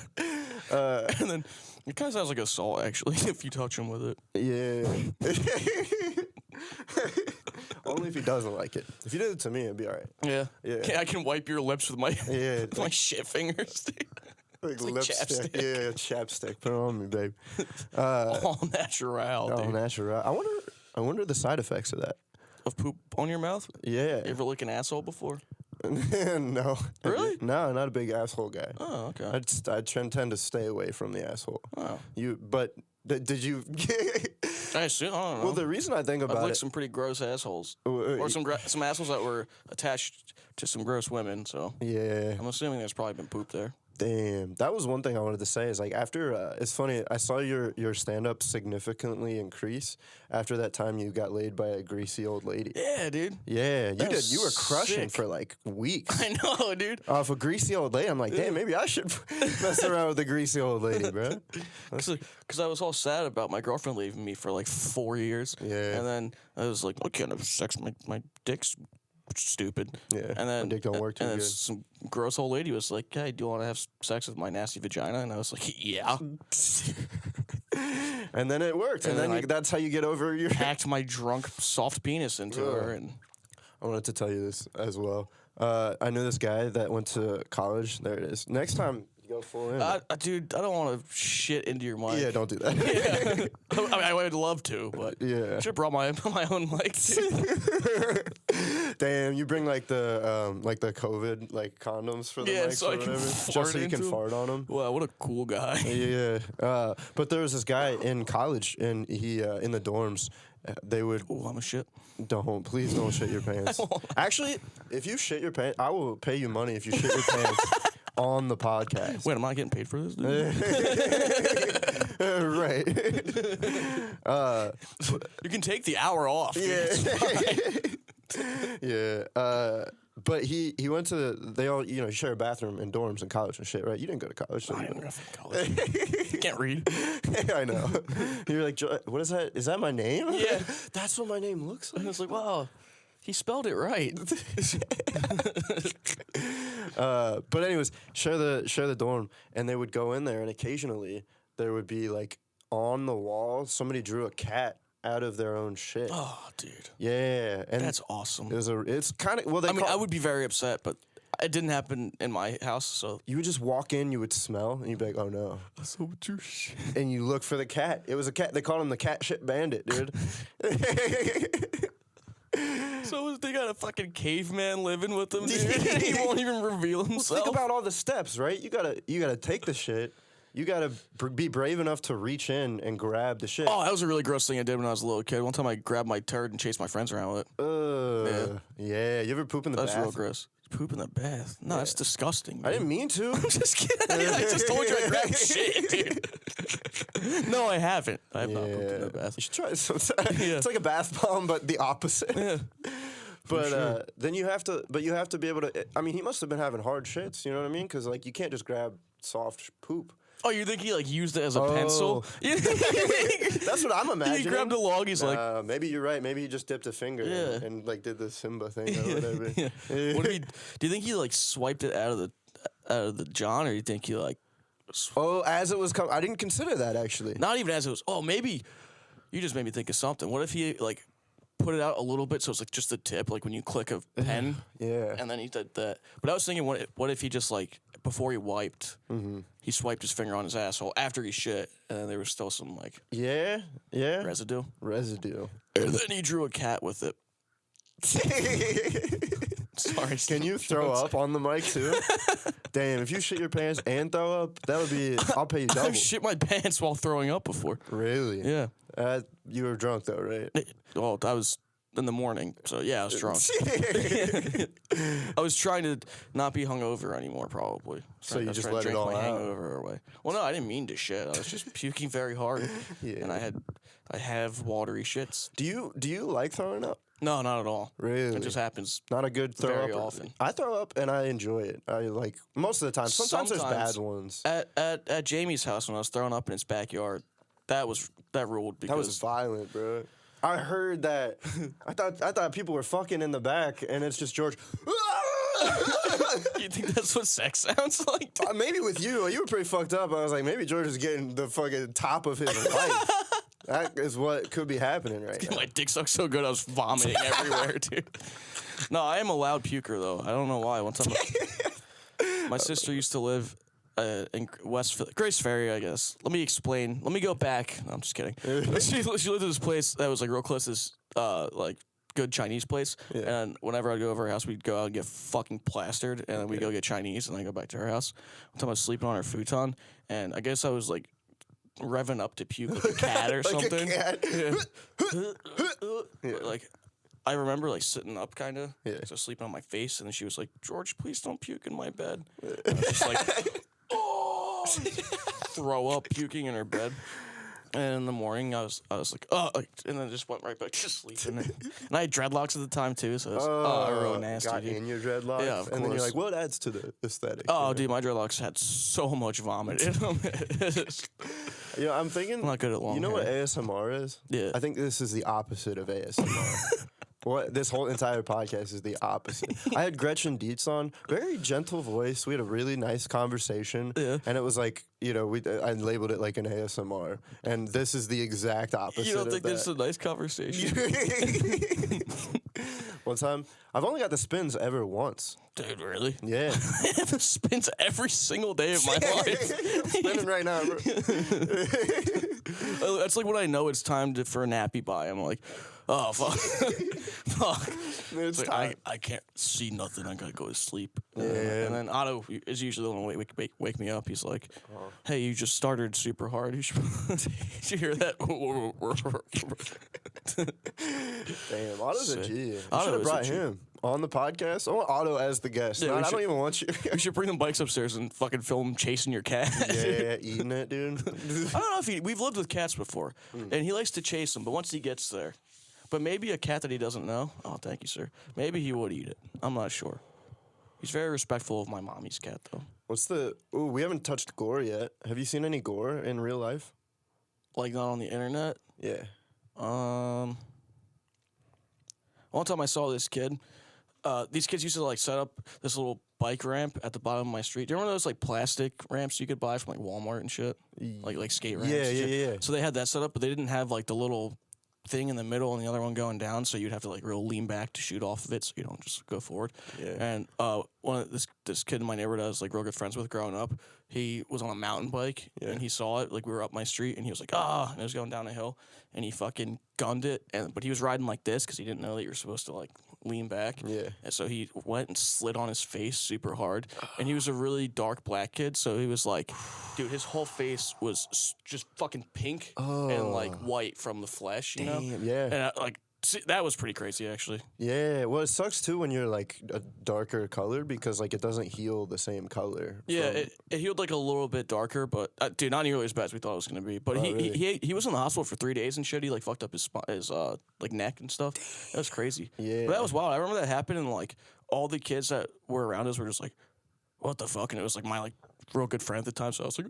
Speaker 1: And then it kind of sounds like assault, actually, if you touch him with it.
Speaker 2: Yeah. Only if he doesn't like it. If you did it to me, it'd be all right.
Speaker 1: Yeah.
Speaker 2: Yeah.
Speaker 1: I can wipe your lips with my
Speaker 2: Yeah.
Speaker 1: with my shit fingers, dude.
Speaker 2: Like
Speaker 1: like
Speaker 2: lipstick.
Speaker 1: chapstick.
Speaker 2: Yeah, chapstick. Put it on me, babe.
Speaker 1: All natural,
Speaker 2: Oh,
Speaker 1: dude.
Speaker 2: natural. I wonder the side effects of that.
Speaker 1: Of poop on your mouth?
Speaker 2: Yeah.
Speaker 1: You ever lick an asshole before?
Speaker 2: No.
Speaker 1: Really?
Speaker 2: No, not a big asshole guy.
Speaker 1: Oh, okay.
Speaker 2: I tend to stay away from the asshole.
Speaker 1: Oh.
Speaker 2: Did you?
Speaker 1: I assume. I don't know.
Speaker 2: Well, the reason I think
Speaker 1: I've
Speaker 2: about
Speaker 1: licked
Speaker 2: it,
Speaker 1: some pretty gross assholes, or some assholes that were attached to some gross women. So
Speaker 2: yeah.
Speaker 1: I'm assuming there's probably been poop there.
Speaker 2: Damn, that was one thing I wanted to say. Is like after it's funny. I saw your stand up significantly increase after that time you got laid by a greasy old lady.
Speaker 1: Yeah, dude.
Speaker 2: Yeah, you
Speaker 1: That
Speaker 2: did.
Speaker 1: was
Speaker 2: You were crushing
Speaker 1: sick.
Speaker 2: for like weeks.
Speaker 1: I know, dude.
Speaker 2: Off a greasy old lady, I'm like, damn, maybe I should mess around with a greasy old lady, bro.
Speaker 1: Because I was all sad about my girlfriend leaving me for like 4 years.
Speaker 2: Yeah.
Speaker 1: And then I was like, I can't have sex. My dick's stupid.
Speaker 2: Yeah,
Speaker 1: And then
Speaker 2: my dick don't work too
Speaker 1: and then
Speaker 2: good.
Speaker 1: some gross old lady was like, "Hey, do you want to have sex with my nasty vagina?" And I was like, "Yeah."
Speaker 2: And then it worked, and
Speaker 1: And
Speaker 2: then
Speaker 1: then
Speaker 2: that's how you get over your.
Speaker 1: Packed my drunk soft penis into her, and
Speaker 2: I wanted to tell you this as well. I knew this guy that went to college. There it is. Next time, you go full in.
Speaker 1: dude, I don't want to shit into your mic.
Speaker 2: Yeah, don't do that.
Speaker 1: Yeah. I would love to, but
Speaker 2: Yeah.
Speaker 1: I should have brought my own mic. Dude.
Speaker 2: Damn, you bring like the COVID like condoms for the
Speaker 1: Yeah,
Speaker 2: mics
Speaker 1: so
Speaker 2: or
Speaker 1: I can
Speaker 2: whatever,
Speaker 1: fart
Speaker 2: just so you can
Speaker 1: into 'em.
Speaker 2: fart on them.
Speaker 1: Wow, what a cool guy.
Speaker 2: Yeah, but there was this guy in college, and he in the dorms. They would
Speaker 1: Oh, I'm a shit.
Speaker 2: please don't shit your pants. Actually, if you shit your pants, I will pay you money if you shit your pants on the podcast.
Speaker 1: Wait, am I getting paid for this? Dude?
Speaker 2: Right.
Speaker 1: You can take the hour off. Dude.
Speaker 2: Yeah.
Speaker 1: It's fine.
Speaker 2: Yeah. But he went to they all share a bathroom in dorms in college and shit, right? You didn't go to college, so
Speaker 1: I
Speaker 2: you
Speaker 1: didn't
Speaker 2: don't
Speaker 1: go to college. Can't read.
Speaker 2: I know. You're like, what is that? Is that my name?
Speaker 1: Yeah.
Speaker 2: That's what my name looks like.
Speaker 1: And it's like, wow, he spelled it right.
Speaker 2: But anyways, share the dorm, and they would go in there, and occasionally there would be like on the wall somebody drew a cat out of their own shit.
Speaker 1: Oh, dude,
Speaker 2: Yeah, and
Speaker 1: that's awesome.
Speaker 2: it's kind of well.
Speaker 1: I mean, I would be very upset, but it didn't happen in my house, so.
Speaker 2: You would just walk in, you would smell, and you'd be like, "Oh no!"
Speaker 1: So what your shit?
Speaker 2: And you look for the cat. It was a cat. They called him the cat shit bandit, dude.
Speaker 1: So they got a fucking caveman living with them, dude. He won't even reveal himself.
Speaker 2: Think about all the steps, right? You gotta take the shit. You gotta be brave enough to reach in and grab the shit.
Speaker 1: Oh, that was a really gross thing I did when I was a little kid. One time I grabbed my turd and chased my friends around with it.
Speaker 2: Yeah. You ever poop in the
Speaker 1: That's
Speaker 2: bath?
Speaker 1: real gross. Poop in the bath. No, that's disgusting.
Speaker 2: I
Speaker 1: Dude.
Speaker 2: didn't mean to.
Speaker 1: I'm just kidding. I just told you I grabbed shit, dude. No, I haven't. I have not pooped in the bath.
Speaker 2: You should try it sometime.
Speaker 1: Yeah.
Speaker 2: It's like a bath bomb, but the opposite.
Speaker 1: Yeah.
Speaker 2: But then you have to be able to. I mean, he must have been having hard shits. You know what I mean? Because like you can't just grab soft poop.
Speaker 1: Oh, you think he like used it as a pencil?
Speaker 2: That's what I'm imagining.
Speaker 1: He grabbed a log. He's like,
Speaker 2: maybe you're right. Maybe he just dipped a finger and like did the Simba thing or whatever.
Speaker 1: yeah. What if he? Do you think he like swiped it out of the John, or do you think he like?
Speaker 2: Oh, as it was coming, I didn't consider that actually.
Speaker 1: Not even as it was. Oh, maybe you just made me think of something. What if he like put it out a little bit so it's like just the tip, like when you click a pen?
Speaker 2: Yeah.
Speaker 1: And then he did that. But I was thinking, what if he just like before he wiped, he swiped his finger on his asshole after he shit, and then there was still some like
Speaker 2: Yeah.
Speaker 1: residue,
Speaker 2: Residue.
Speaker 1: and then he drew a cat with it. Sorry.
Speaker 2: Can you throw up on the mic too? Damn, if you shit your pants and throw up, that would be. I'll pay you double.
Speaker 1: I've shit my pants while throwing up before.
Speaker 2: Really?
Speaker 1: Yeah.
Speaker 2: You were drunk though, right?
Speaker 1: Well, I was in the morning, so yeah, I was drunk. I was trying to not be hungover anymore, probably.
Speaker 2: So you
Speaker 1: I was
Speaker 2: just
Speaker 1: trying to
Speaker 2: let it
Speaker 1: drink
Speaker 2: all
Speaker 1: my
Speaker 2: out.
Speaker 1: hangover away. Well, no, I didn't mean to shit. I was just puking very hard,
Speaker 2: Yeah.
Speaker 1: and I have watery shits.
Speaker 2: Do you like throwing up?
Speaker 1: No, not at all.
Speaker 2: Really?
Speaker 1: It just happens.
Speaker 2: Not a good throw
Speaker 1: Very
Speaker 2: up.
Speaker 1: often.
Speaker 2: I throw up and I enjoy it. I like most of the time. Sometimes there's
Speaker 1: Sometimes.
Speaker 2: bad ones.
Speaker 1: At Jamie's house when I was throwing up in his backyard, that ruled because
Speaker 2: That was violent, bro. I heard that. I thought people were fucking in the back, and it's just George.
Speaker 1: You think that's what sex sounds like?
Speaker 2: Maybe with you were pretty fucked up. I was like, maybe George is getting the fucking top of his life. That is what could be happening right now.
Speaker 1: My dick sucked so good I was vomiting everywhere, dude. No, I am a loud puker though. I don't know why. One time, my sister used to live in Grace Ferry, I guess. Let me explain. Let me go back. No, I'm just kidding. she lived in this place that was like real close to this like good Chinese place.
Speaker 2: Yeah.
Speaker 1: And whenever I'd go over her house, we'd go out and get fucking plastered, and then we'd go get Chinese, and then go back to her house. One time I was sleeping on her futon, and I guess I was like revving up to puke like a cat or
Speaker 2: Like a
Speaker 1: something.
Speaker 2: cat.
Speaker 1: Yeah. Like, I remember like sitting up kind of,
Speaker 2: Yeah.
Speaker 1: so sleeping on my face, and then she was like, "George, please don't puke in my bed." And I was just like, oh, throw up, puking in her bed. And in the morning, I was like, oh, and then just went right back to sleep. And I had dreadlocks at the time too, so it was real nasty.
Speaker 2: Got
Speaker 1: Dude.
Speaker 2: in your dreadlocks,
Speaker 1: Yeah, of
Speaker 2: and then you're
Speaker 1: course.
Speaker 2: like, what adds to the aesthetic?
Speaker 1: Oh, dude, my dreadlocks had so much vomit in them.
Speaker 2: Yeah, I'm thinking.
Speaker 1: I'm not good at long
Speaker 2: You know what
Speaker 1: hair.
Speaker 2: ASMR is?
Speaker 1: Yeah.
Speaker 2: I think this is the opposite of ASMR. What this whole entire podcast is the opposite. I had Gretchen Dietz on, very gentle voice. We had a really nice conversation, and it was like, you know, I labeled it like an ASMR, and this is the exact opposite.
Speaker 1: You don't think
Speaker 2: of
Speaker 1: this is a nice conversation?
Speaker 2: One time, I've only got the spins ever once.
Speaker 1: Dude, really?
Speaker 2: Yeah,
Speaker 1: I have spins every single day of my life.
Speaker 2: I'm spinning right now, bro.
Speaker 1: That's like when I know it's time for a nappy buy. I'm like, oh, fuck. Fuck.
Speaker 2: It's
Speaker 1: Like,
Speaker 2: time.
Speaker 1: I can't see nothing. I gotta go to sleep.
Speaker 2: Yeah.
Speaker 1: And then Otto is usually the one to wake me up. He's like, hey, you just started super hard. You should, did you hear that?
Speaker 2: Damn, Otto's a G. You
Speaker 1: Otto
Speaker 2: should have
Speaker 1: is a
Speaker 2: brought
Speaker 1: G.
Speaker 2: him on the podcast. I want Otto as the guest.
Speaker 1: Yeah,
Speaker 2: No,
Speaker 1: we
Speaker 2: I don't
Speaker 1: should-
Speaker 2: even want you.
Speaker 1: We should bring them bikes upstairs and fucking film chasing your cat.
Speaker 2: Yeah, eating it, dude.
Speaker 1: I don't know if we've lived with cats before, and he likes to chase them, but once he gets there, but maybe a cat that he doesn't know, oh, thank you, sir, maybe he would eat it. I'm not sure. He's very respectful of my mommy's cat, though.
Speaker 2: What's the? Ooh, we haven't touched gore yet. Have you seen any gore in real life?
Speaker 1: Like, not on the internet.
Speaker 2: Yeah.
Speaker 1: One time I saw this kid. These kids used to like set up this little bike ramp at the bottom of my street. Do you remember those like plastic ramps you could buy from like Walmart and shit? Like skate ramps.
Speaker 2: Yeah,
Speaker 1: and shit?
Speaker 2: yeah.
Speaker 1: So they had that set up, but they didn't have like the little thing in the middle and the other one going down. So you'd have to like real lean back to shoot off of it, so you don't just go forward.
Speaker 2: Yeah.
Speaker 1: And this kid in my neighborhood I was like real good friends with growing up. He was on a mountain bike and he saw it. Like we were up my street and he was like, and it was going down a hill and he fucking gunned it. But he was riding like this because he didn't know that you're supposed to like lean back.
Speaker 2: Yeah.
Speaker 1: And so he went and slid on his face super hard. And he was a really dark black kid. So he was like, dude, his whole face was just fucking pink and like white from the flesh, you know?
Speaker 2: Yeah.
Speaker 1: And that was pretty crazy, actually.
Speaker 2: Yeah. Well, it sucks too when you're like a darker color because like it doesn't heal the same color.
Speaker 1: Yeah, it healed like a little bit darker, but dude, not nearly as bad as we thought it was gonna be. But he was in the hospital for 3 days and shit. He like fucked up his like neck and stuff. That was crazy.
Speaker 2: Yeah.
Speaker 1: But that was wild. I remember that happened, and like all the kids that were around us were just like, "What the fuck?" And it was like my like real good friend at the time, so I was like,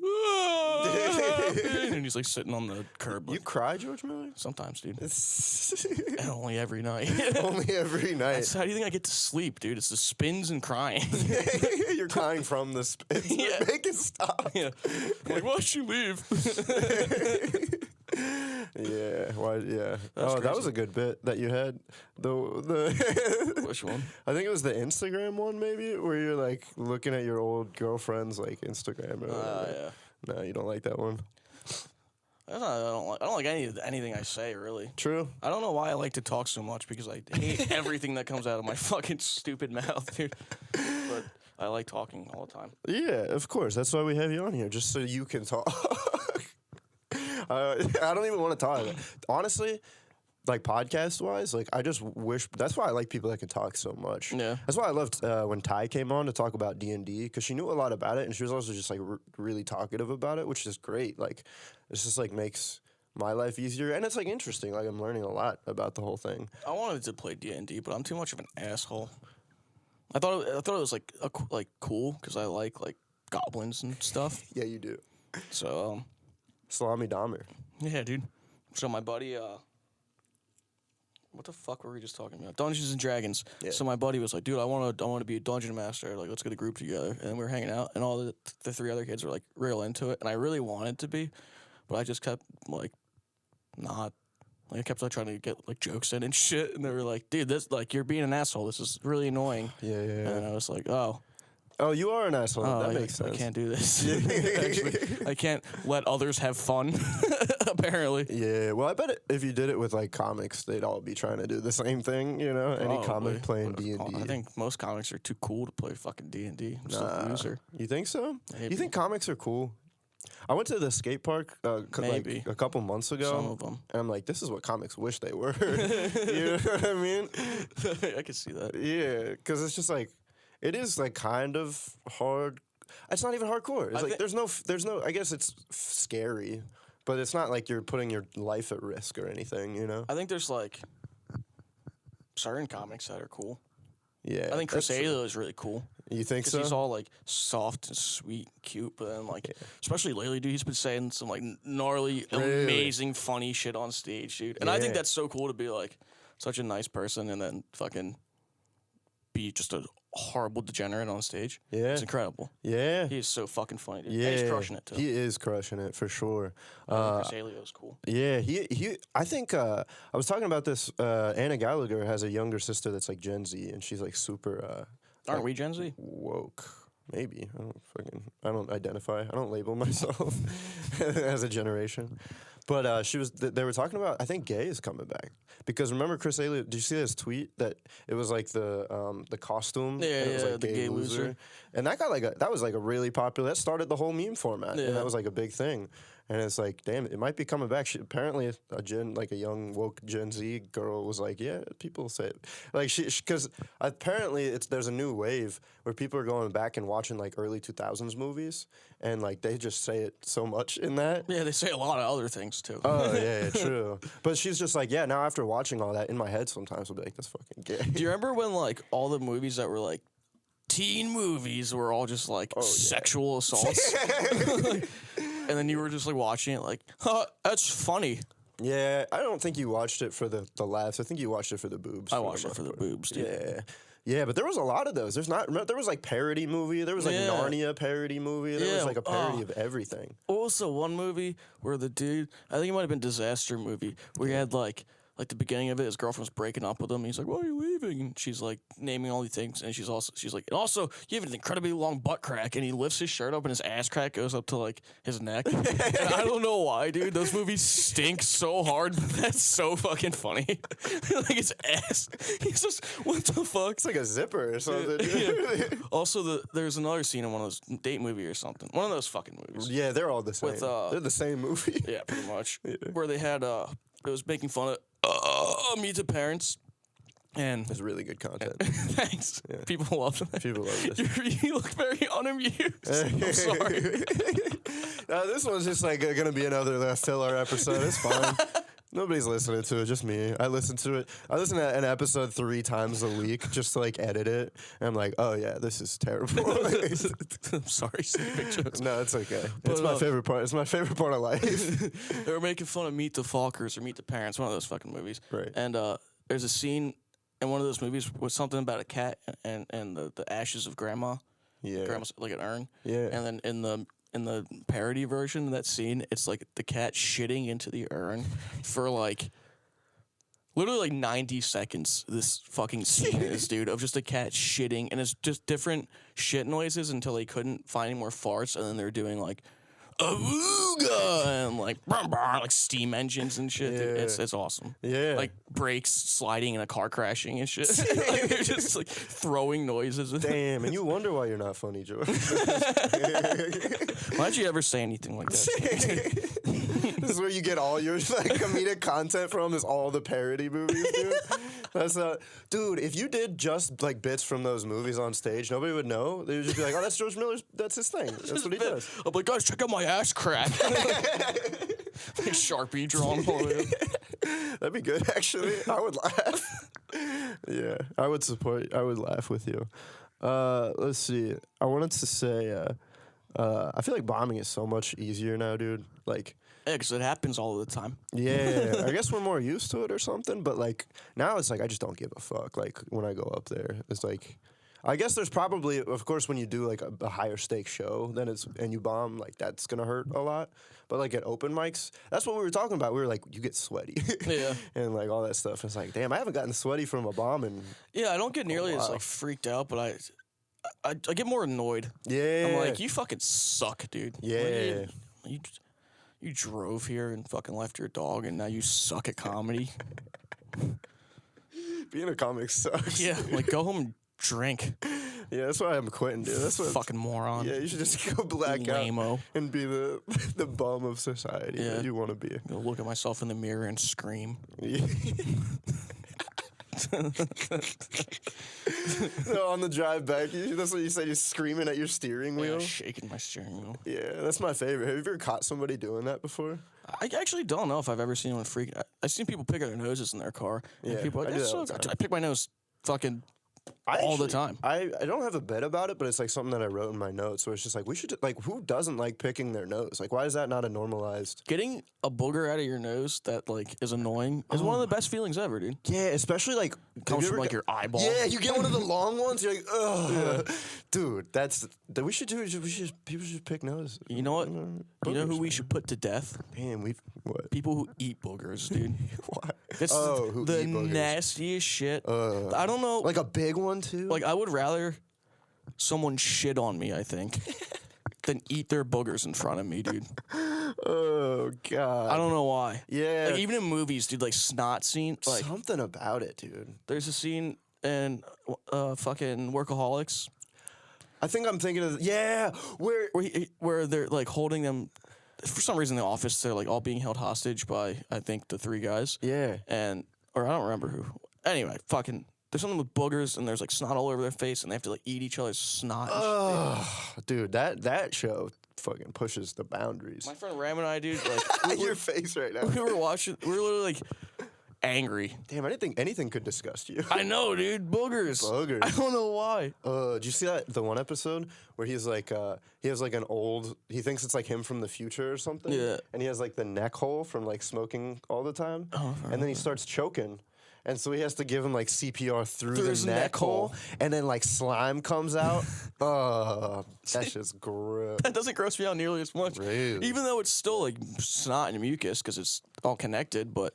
Speaker 1: and he's like sitting on the curb.
Speaker 2: You
Speaker 1: Like,
Speaker 2: cry, George Miller?
Speaker 1: sometimes, dude. And only every night.
Speaker 2: Only every night.
Speaker 1: That's how do you think I get to sleep, dude? It's the spins and crying.
Speaker 2: You're crying from the spins.
Speaker 1: Yeah.
Speaker 2: Make it stop.
Speaker 1: Yeah. I'm like, why'd you leave?
Speaker 2: Yeah. Why? Yeah.
Speaker 1: That's
Speaker 2: That was
Speaker 1: crazy.
Speaker 2: a good bit that you had. The
Speaker 1: Which one?
Speaker 2: I think it was the Instagram one, maybe, where you're like looking at your old girlfriend's like Instagram. Or whatever.
Speaker 1: Yeah.
Speaker 2: No, you don't like that one.
Speaker 1: I don't like anything I say, really.
Speaker 2: True.
Speaker 1: I don't know why I like to talk so much because I hate everything that comes out of my fucking stupid mouth, dude. But I like talking all the time.
Speaker 2: Yeah, of course. That's why we have you on here, just so you can talk. I don't even want to talk. Honestly, like podcast-wise, like I just wish. That's why I like people that can talk so much.
Speaker 1: Yeah.
Speaker 2: That's why I loved when Ty came on to talk about D&D because she knew a lot about it and she was also just like really talkative about it, which is great. Like, it's just like makes my life easier and it's like interesting. Like I'm learning a lot about the whole thing.
Speaker 1: I wanted to play D&D, but I'm too much of an asshole. I thought it was like cool because I like goblins and stuff.
Speaker 2: Yeah, you do.
Speaker 1: So
Speaker 2: Salami Dahmer.
Speaker 1: yeah, dude. So my buddy, what the fuck were we just talking about? Dungeons and Dragons.
Speaker 2: Yeah.
Speaker 1: So my buddy was like, dude, I want to be a dungeon master. Like, let's get a group together. And then we were hanging out, and all the three other kids were like real into it, and I really wanted to be, but I just kept like not. Like, I kept like trying to get like jokes in and shit, and they were like, dude, this like you're being an asshole. This is really annoying.
Speaker 2: Yeah.
Speaker 1: And I was like, oh.
Speaker 2: Oh, you are an asshole.
Speaker 1: Oh,
Speaker 2: That makes sense.
Speaker 1: I can't do this. Actually, I can't let others have fun, apparently.
Speaker 2: Yeah, well, I bet if you did it with like comics, they'd all be trying to do the same thing. You know, any
Speaker 1: Probably.
Speaker 2: comic playing
Speaker 1: But
Speaker 2: D&D.
Speaker 1: I think most comics are too cool to play fucking D&D. I'm still a loser.
Speaker 2: You think so?
Speaker 1: Maybe.
Speaker 2: You think comics are cool? I went to the skate park
Speaker 1: Maybe.
Speaker 2: like a couple months ago.
Speaker 1: Some of them.
Speaker 2: And I'm like, this is what comics wish they were. You know what I mean?
Speaker 1: I can see that.
Speaker 2: Yeah, because it's just like, it is like kind of hard. It's not even hardcore. It's like there's no. I guess it's scary, but it's not like you're putting your life at risk or anything. You know.
Speaker 1: I think there's like certain comics that are cool.
Speaker 2: Yeah.
Speaker 1: I think Chris Ailio is really cool.
Speaker 2: You think so?
Speaker 1: Because he's all like soft and sweet, and cute, but then like, especially lately, dude, he's been saying some like gnarly, amazing, funny shit on stage, dude. And I think that's so cool to be like such a nice person and then fucking be just a horrible degenerate on stage. Yeah. It's incredible.
Speaker 2: Yeah.
Speaker 1: He is so fucking funny, dude.
Speaker 2: Yeah.
Speaker 1: And he's crushing it too.
Speaker 2: He is crushing it for sure.
Speaker 1: Chris Ailio's cool.
Speaker 2: Yeah, he. I think I was talking about this. Anna Gallagher has a younger sister that's like Gen Z, and she's like super.
Speaker 1: Aren't we Gen Z?
Speaker 2: Woke. Maybe. I don't identify. I don't label myself as a generation. But they were talking about, I think Gay is coming back. Because remember Chris Ailio, did you see this tweet that it was like the costume?
Speaker 1: Yeah,
Speaker 2: and it was like
Speaker 1: the gay loser.
Speaker 2: And that got that was like a really popular, that started the whole meme format.
Speaker 1: Yeah.
Speaker 2: And that was like a big thing. And it's like, damn, it might be coming back. Apparently, a young woke Gen Z girl was like, yeah, people say it. Like because apparently there's a new wave where people are going back and watching like early 2000s movies, and like they just say it so much in that.
Speaker 1: Yeah, they say a lot of other things too.
Speaker 2: Oh yeah, true. But she's just like, yeah. Now after watching all that, in my head sometimes I'll be like, that's fucking gay.
Speaker 1: Do you remember when like all the movies that were like teen movies were all just like sexual assaults? And then you were just like watching it like, huh, that's funny.
Speaker 2: Yeah, I don't think you watched it for the laughs. I think you watched it for the boobs.
Speaker 1: I watched it for the boobs, dude.
Speaker 2: Yeah. Yeah, but there was a lot of those. There was like parody movie. There was like Narnia parody movie. There was like a parody of everything.
Speaker 1: Also, one movie where the dude, I think it might have been Disaster Movie, where he had like the beginning of it, his girlfriend was breaking up with him. And he's like, "Why are you leaving?" And she's like naming all these things, and she's like, "And also, you have an incredibly long butt crack." And he lifts his shirt up, and his ass crack goes up to like his neck. And I don't know why, dude. Those movies stink so hard. But that's so fucking funny. Like his ass. He's just, what the fuck?
Speaker 2: It's like a zipper or something.
Speaker 1: Yeah. Also, there's another scene in one of those date movie or something. One of those fucking movies.
Speaker 2: Yeah, they're all the same. They're the same movie.
Speaker 1: Yeah, pretty much. Yeah. Where they had it was making fun of Meet the Parents. And
Speaker 2: it's really good content.
Speaker 1: Thanks. Yeah. People love it.
Speaker 2: People love this.
Speaker 1: You look very unamused. I'm sorry.
Speaker 2: This one's just like going to be another filler episode. It's fine. Nobody's listening to it, just me. I listen to it. I listen to an episode 3 times a week just to like edit it. And I'm like, oh yeah, this is terrible.
Speaker 1: I'm sorry, big jokes.
Speaker 2: No, it's okay. It's my favorite part. It's my favorite part of life.
Speaker 1: They were making fun of Meet the Fockers or Meet the Parents, one of those fucking movies.
Speaker 2: Right.
Speaker 1: And there's a scene in one of those movies with something about a cat and the ashes of grandma.
Speaker 2: Yeah.
Speaker 1: Grandma's like an urn.
Speaker 2: Yeah.
Speaker 1: And then in the parody version of that scene, it's like the cat shitting into the urn for like literally like 90 seconds. This fucking scene is, dude, of just a cat shitting, and it's just different shit noises until they couldn't find any more farts, and then they're doing like awooga and like steam engines and shit. Dude. It's awesome.
Speaker 2: Yeah,
Speaker 1: like brakes sliding and a car crashing and shit. Like, they're just like throwing noises.
Speaker 2: Damn, and you wonder why you're not funny, George.
Speaker 1: Why'd you ever say anything like that?
Speaker 2: This is where you get all your like comedic content from, is all the parody movies, dude. That's dude. If you did just like bits from those movies on stage, nobody would know. They would just be like, "Oh, that's George Miller's. That's his thing. That's what he does."
Speaker 1: I'm like, guys, check out my ass crack. Like Sharpie drawn all over.
Speaker 2: That'd be good, actually. I would laugh. Yeah, I would support. I would laugh with you. Let's see. I wanted to say, I feel like bombing is so much easier now, dude. Like,
Speaker 1: yeah, because it happens all the time.
Speaker 2: Yeah, I guess we're more used to it or something. But like now, it's like I just don't give a fuck. Like when I go up there, it's like, I guess there's probably, of course, when you do like a higher stake show, then and you bomb, like that's gonna hurt a lot. But like at open mics, that's what we were talking about. We were like, you get sweaty, yeah, and like all that stuff. It's like, damn, I haven't gotten sweaty from a bomb in.
Speaker 1: Yeah, I don't get nearly as like freaked out, but I get more annoyed.
Speaker 2: Yeah,
Speaker 1: I'm like, you fucking suck, dude.
Speaker 2: Yeah,
Speaker 1: like, you drove here and fucking left your dog, and now you suck at comedy.
Speaker 2: Being a comic sucks.
Speaker 1: Yeah, like go home and drink.
Speaker 2: Yeah, that's why I'm quitting, dude. That's what.
Speaker 1: Fucking moron.
Speaker 2: Yeah, you should just go black out
Speaker 1: Lame-o.
Speaker 2: and be the bum of society that you want to be.
Speaker 1: Go look at myself in the mirror and scream.
Speaker 2: No, on the drive back, that's what you said. You're screaming at your steering wheel.
Speaker 1: Shaking my steering wheel.
Speaker 2: Yeah, that's my favorite. Have you ever caught somebody doing that before?
Speaker 1: I actually don't know if I've ever seen anyone freak. I've seen people pick their noses in their car. And
Speaker 2: Yeah,
Speaker 1: people are like,
Speaker 2: I do
Speaker 1: that's
Speaker 2: that all
Speaker 1: so
Speaker 2: the
Speaker 1: good.
Speaker 2: time.
Speaker 1: I pick my nose fucking all the time.
Speaker 2: I don't have a bit about it, but it's like something that I wrote in my notes where it's just like, we should, like, who doesn't like picking their nose? Like, why is that not a normalized?
Speaker 1: Getting a booger out of your nose that like is annoying is one of the best feelings ever, dude.
Speaker 2: Yeah, especially like
Speaker 1: Comes from like your eyeball.
Speaker 2: Yeah, you get one of the long ones. You're like, ugh, dude. That we should do. People should pick nose.
Speaker 1: You know what? You know who we should put to death?
Speaker 2: Damn, what?
Speaker 1: People who eat boogers, dude.
Speaker 2: What?
Speaker 1: That's
Speaker 2: Who
Speaker 1: the
Speaker 2: eat boogers?
Speaker 1: nastiest shit. I don't know.
Speaker 2: Like a big one too.
Speaker 1: Like I would rather someone shit on me, I think, than eat their boogers in front of me, dude.
Speaker 2: Oh god.
Speaker 1: I don't know why.
Speaker 2: Yeah.
Speaker 1: Like even in movies, dude, like snot scene. Like
Speaker 2: Something about it, dude.
Speaker 1: there's a scene in fucking Workaholics
Speaker 2: I think I'm thinking of
Speaker 1: where they're like holding them. For some reason, in the office, they're like all being held hostage by I think the three guys.
Speaker 2: Yeah.
Speaker 1: Or I don't remember who. Anyway, fucking. There's something with boogers and there's like snot all over their face and they have to like eat each other's snot. And shit.
Speaker 2: Dude, that show fucking pushes the boundaries.
Speaker 1: My friend Ram and I, dude, like
Speaker 2: Your face right now.
Speaker 1: we were watching. We were literally like angry.
Speaker 2: Damn, I didn't think anything could disgust you.
Speaker 1: I know, dude. Boogers.
Speaker 2: Boogers.
Speaker 1: I don't know why.
Speaker 2: Did you see the one episode where he's like, he has like he thinks it's like him from the future or something?
Speaker 1: Yeah.
Speaker 2: And he has like the neck hole from like smoking all the time. And then he starts choking. And so he has to give him like CPR through
Speaker 1: his
Speaker 2: the neck hole.
Speaker 1: hole.
Speaker 2: And then like slime comes out. That's just gross.
Speaker 1: That doesn't gross me out nearly as much.
Speaker 2: Really?
Speaker 1: Even though it's still like snot and mucus because it's all connected, but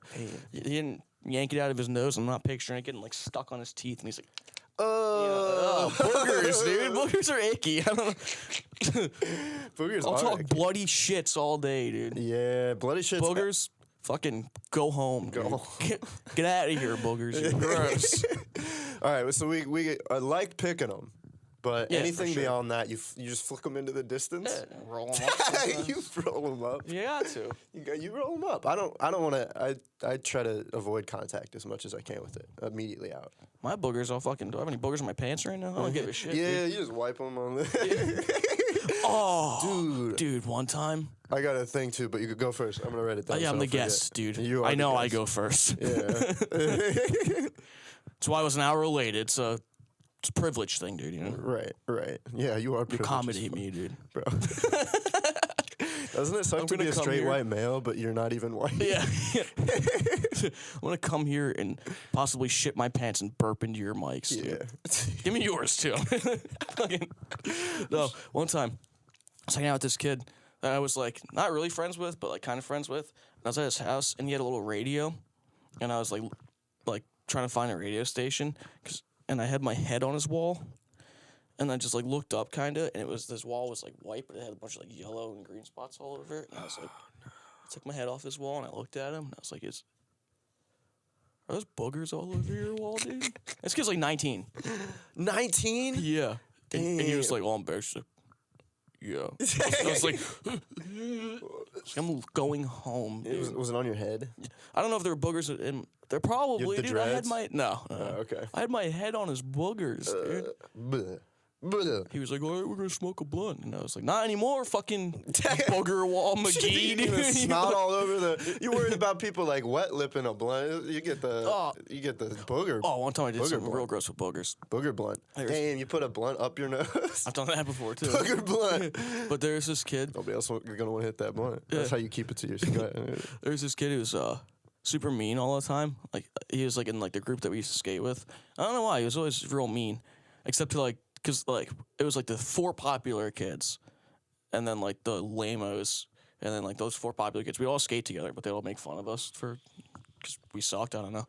Speaker 1: he didn't yank it out of his nose. I'm not picturing it getting like stuck on his teeth, and he's like, boogers, dude. Boogers are icky. I don't know.
Speaker 2: Boogers
Speaker 1: I'll
Speaker 2: are
Speaker 1: talk
Speaker 2: icky.
Speaker 1: bloody shits all day, dude.
Speaker 2: Yeah, bloody shit's
Speaker 1: Boogers, fucking go home.
Speaker 2: Go
Speaker 1: dude.
Speaker 2: home.
Speaker 1: Get out of here, boogers. You're gross.
Speaker 2: All right, so I liked picking them, but
Speaker 1: Yeah,
Speaker 2: anything
Speaker 1: for sure.
Speaker 2: beyond that, you just flick them into the distance.
Speaker 1: Roll them up.
Speaker 2: You roll them up.
Speaker 1: You got to.
Speaker 2: You roll them up. I don't want to. I try to avoid contact as much as I can with it. Immediately out.
Speaker 1: My boogers all fucking. Do I have any boogers in my pants right now? I don't give a shit.
Speaker 2: Yeah,
Speaker 1: dude.
Speaker 2: you just wipe them on the.
Speaker 1: Oh, dude. One time.
Speaker 2: I got a thing too, but you could go first. I'm gonna write it down.
Speaker 1: Yeah,
Speaker 2: so
Speaker 1: I'm
Speaker 2: I
Speaker 1: the
Speaker 2: don't forget.
Speaker 1: guest, dude.
Speaker 2: You are
Speaker 1: I
Speaker 2: the
Speaker 1: know I
Speaker 2: guest.
Speaker 1: go first.
Speaker 2: Yeah.
Speaker 1: That's why I was an hour late. It's a privilege thing, dude. You know.
Speaker 2: right. Yeah, you are.
Speaker 1: You
Speaker 2: privileged as
Speaker 1: accommodate
Speaker 2: fuck,
Speaker 1: me, dude.
Speaker 2: bro. Doesn't it suck to
Speaker 1: gonna
Speaker 2: be a
Speaker 1: come
Speaker 2: straight
Speaker 1: here.
Speaker 2: white male, but you're not even white?
Speaker 1: Yeah. I'm gonna come here and possibly shit my pants and burp into your mics. Dude.
Speaker 2: Yeah.
Speaker 1: Give me yours too. Fucking- no, one time I was hanging out with this kid that I was like not really friends with, but like kind of friends with. And I was at his house and he had a little radio, and I was like trying to find a radio station, and I had my head on his wall, and I just like looked up kinda, and this wall was like white, but it had a bunch of like yellow and green spots all over it. And I was like, I took my head off his wall and I looked at him and I was like, are those boogers all over your wall, dude? This kid's like 19.
Speaker 2: 19?
Speaker 1: Yeah. And he was like, oh, I'm embarrassed. Yeah. I was like, I'm going home. Dude.
Speaker 2: Was it on your head?
Speaker 1: I don't know if there were boogers in. There probably,
Speaker 2: the
Speaker 1: dude. I had
Speaker 2: dreads?
Speaker 1: my no.
Speaker 2: Okay.
Speaker 1: I had my head on his boogers, dude.
Speaker 2: Bleh. Bleh.
Speaker 1: He was like, all right, we're gonna smoke a blunt, and I was like, not anymore, fucking booger wall McGee,
Speaker 2: You
Speaker 1: dude.
Speaker 2: snot all over the. You worried about people like wet lipping a blunt? You get the booger.
Speaker 1: Oh, one time I did
Speaker 2: Booger
Speaker 1: something
Speaker 2: blunt.
Speaker 1: real gross with boogers.
Speaker 2: Booger blunt. Damn, you put a blunt up your nose.
Speaker 1: I've done that before too.
Speaker 2: Booger blunt.
Speaker 1: But there's this kid.
Speaker 2: Nobody else you're gonna want to hit that blunt. That's how you keep it to yourself.
Speaker 1: There's this kid who's super mean all the time. Like he was like in like the group that we used to skate with. I don't know why he was always real mean, except to like because like it was like the 4 popular kids, and then like the lamos, and then like those 4 popular kids. We all skate together, but they all make fun of us because we sucked. I don't know.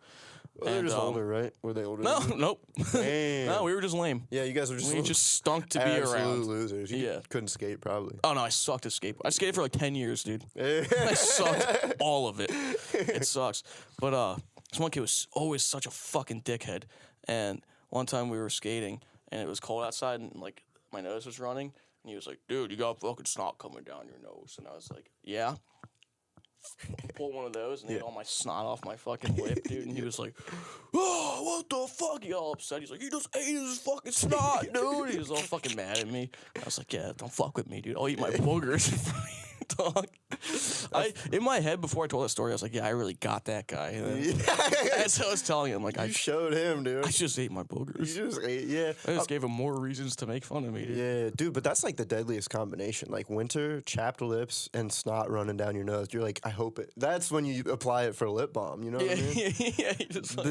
Speaker 2: Well, they're just older, right? Were they older?
Speaker 1: No,
Speaker 2: than you?
Speaker 1: nope.
Speaker 2: Damn.
Speaker 1: No, we were just lame.
Speaker 2: Yeah, you guys were just
Speaker 1: We just stunk to be
Speaker 2: absolute
Speaker 1: around.
Speaker 2: losers. You
Speaker 1: Yeah.
Speaker 2: couldn't skate probably.
Speaker 1: Oh no, I sucked at skateboard. I skated for like 10 years, dude. I sucked all of it. It sucks. But this one kid was always such a fucking dickhead. And one time we were skating, and it was cold outside, and like my nose was running, and he was like, "Dude, you got fucking snot coming down your nose," and I was like, "Yeah." Pull one of those and ate all my snot off my fucking lip, dude. And he was like, "Oh, what the fuck?" He all upset. He's like, "You just ate his fucking snot, dude." He was all fucking mad at me. I was like, "Yeah, don't fuck with me, dude. I'll eat my boogers." Dog. In my head before I told that story, I was like, "Yeah, I really got that guy." And then, as I was telling him, like,
Speaker 2: You showed him, dude.
Speaker 1: I just ate my boogers.
Speaker 2: You just ate, yeah.
Speaker 1: I just gave him more reasons to make fun of me, dude.
Speaker 2: Yeah, dude, but that's like the deadliest combination. Like winter, chapped lips, and snot running down your nose. You're like, I hope it. That's when you apply it for a lip balm. You know what I mean?
Speaker 1: Yeah. You just like,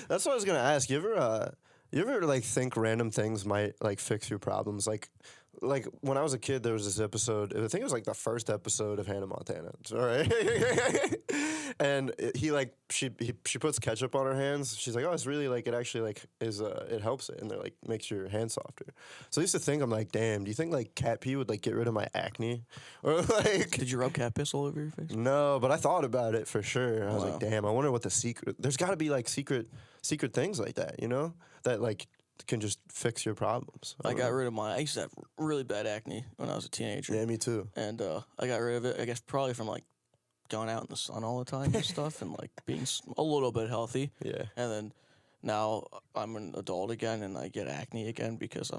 Speaker 2: That's what I was gonna ask. You ever like think random things might like fix your problems? Like when I was a kid, there was this episode. I think it was like the first episode of Hannah Montana. All right, and she puts ketchup on her hands. She's like, "Oh, it's really like it actually like is it helps it," and they're like makes your hand softer. So I used to think, I'm like, damn, do you think like cat pee would like get rid of my acne, or like?
Speaker 1: Did you rub cat piss all over your face?
Speaker 2: No, but I thought about it for sure. I was like, damn, I wonder what the secret. There's got to be like secret things like that, you know, that like can just fix your problems.
Speaker 1: I got rid of I used to have really bad acne when I was a teenager.
Speaker 2: Yeah, me too.
Speaker 1: And I got rid of it, I guess, probably from like going out in the sun all the time and stuff, and like being a little bit healthy.
Speaker 2: Yeah.
Speaker 1: And then now I'm an adult again, and I get acne again because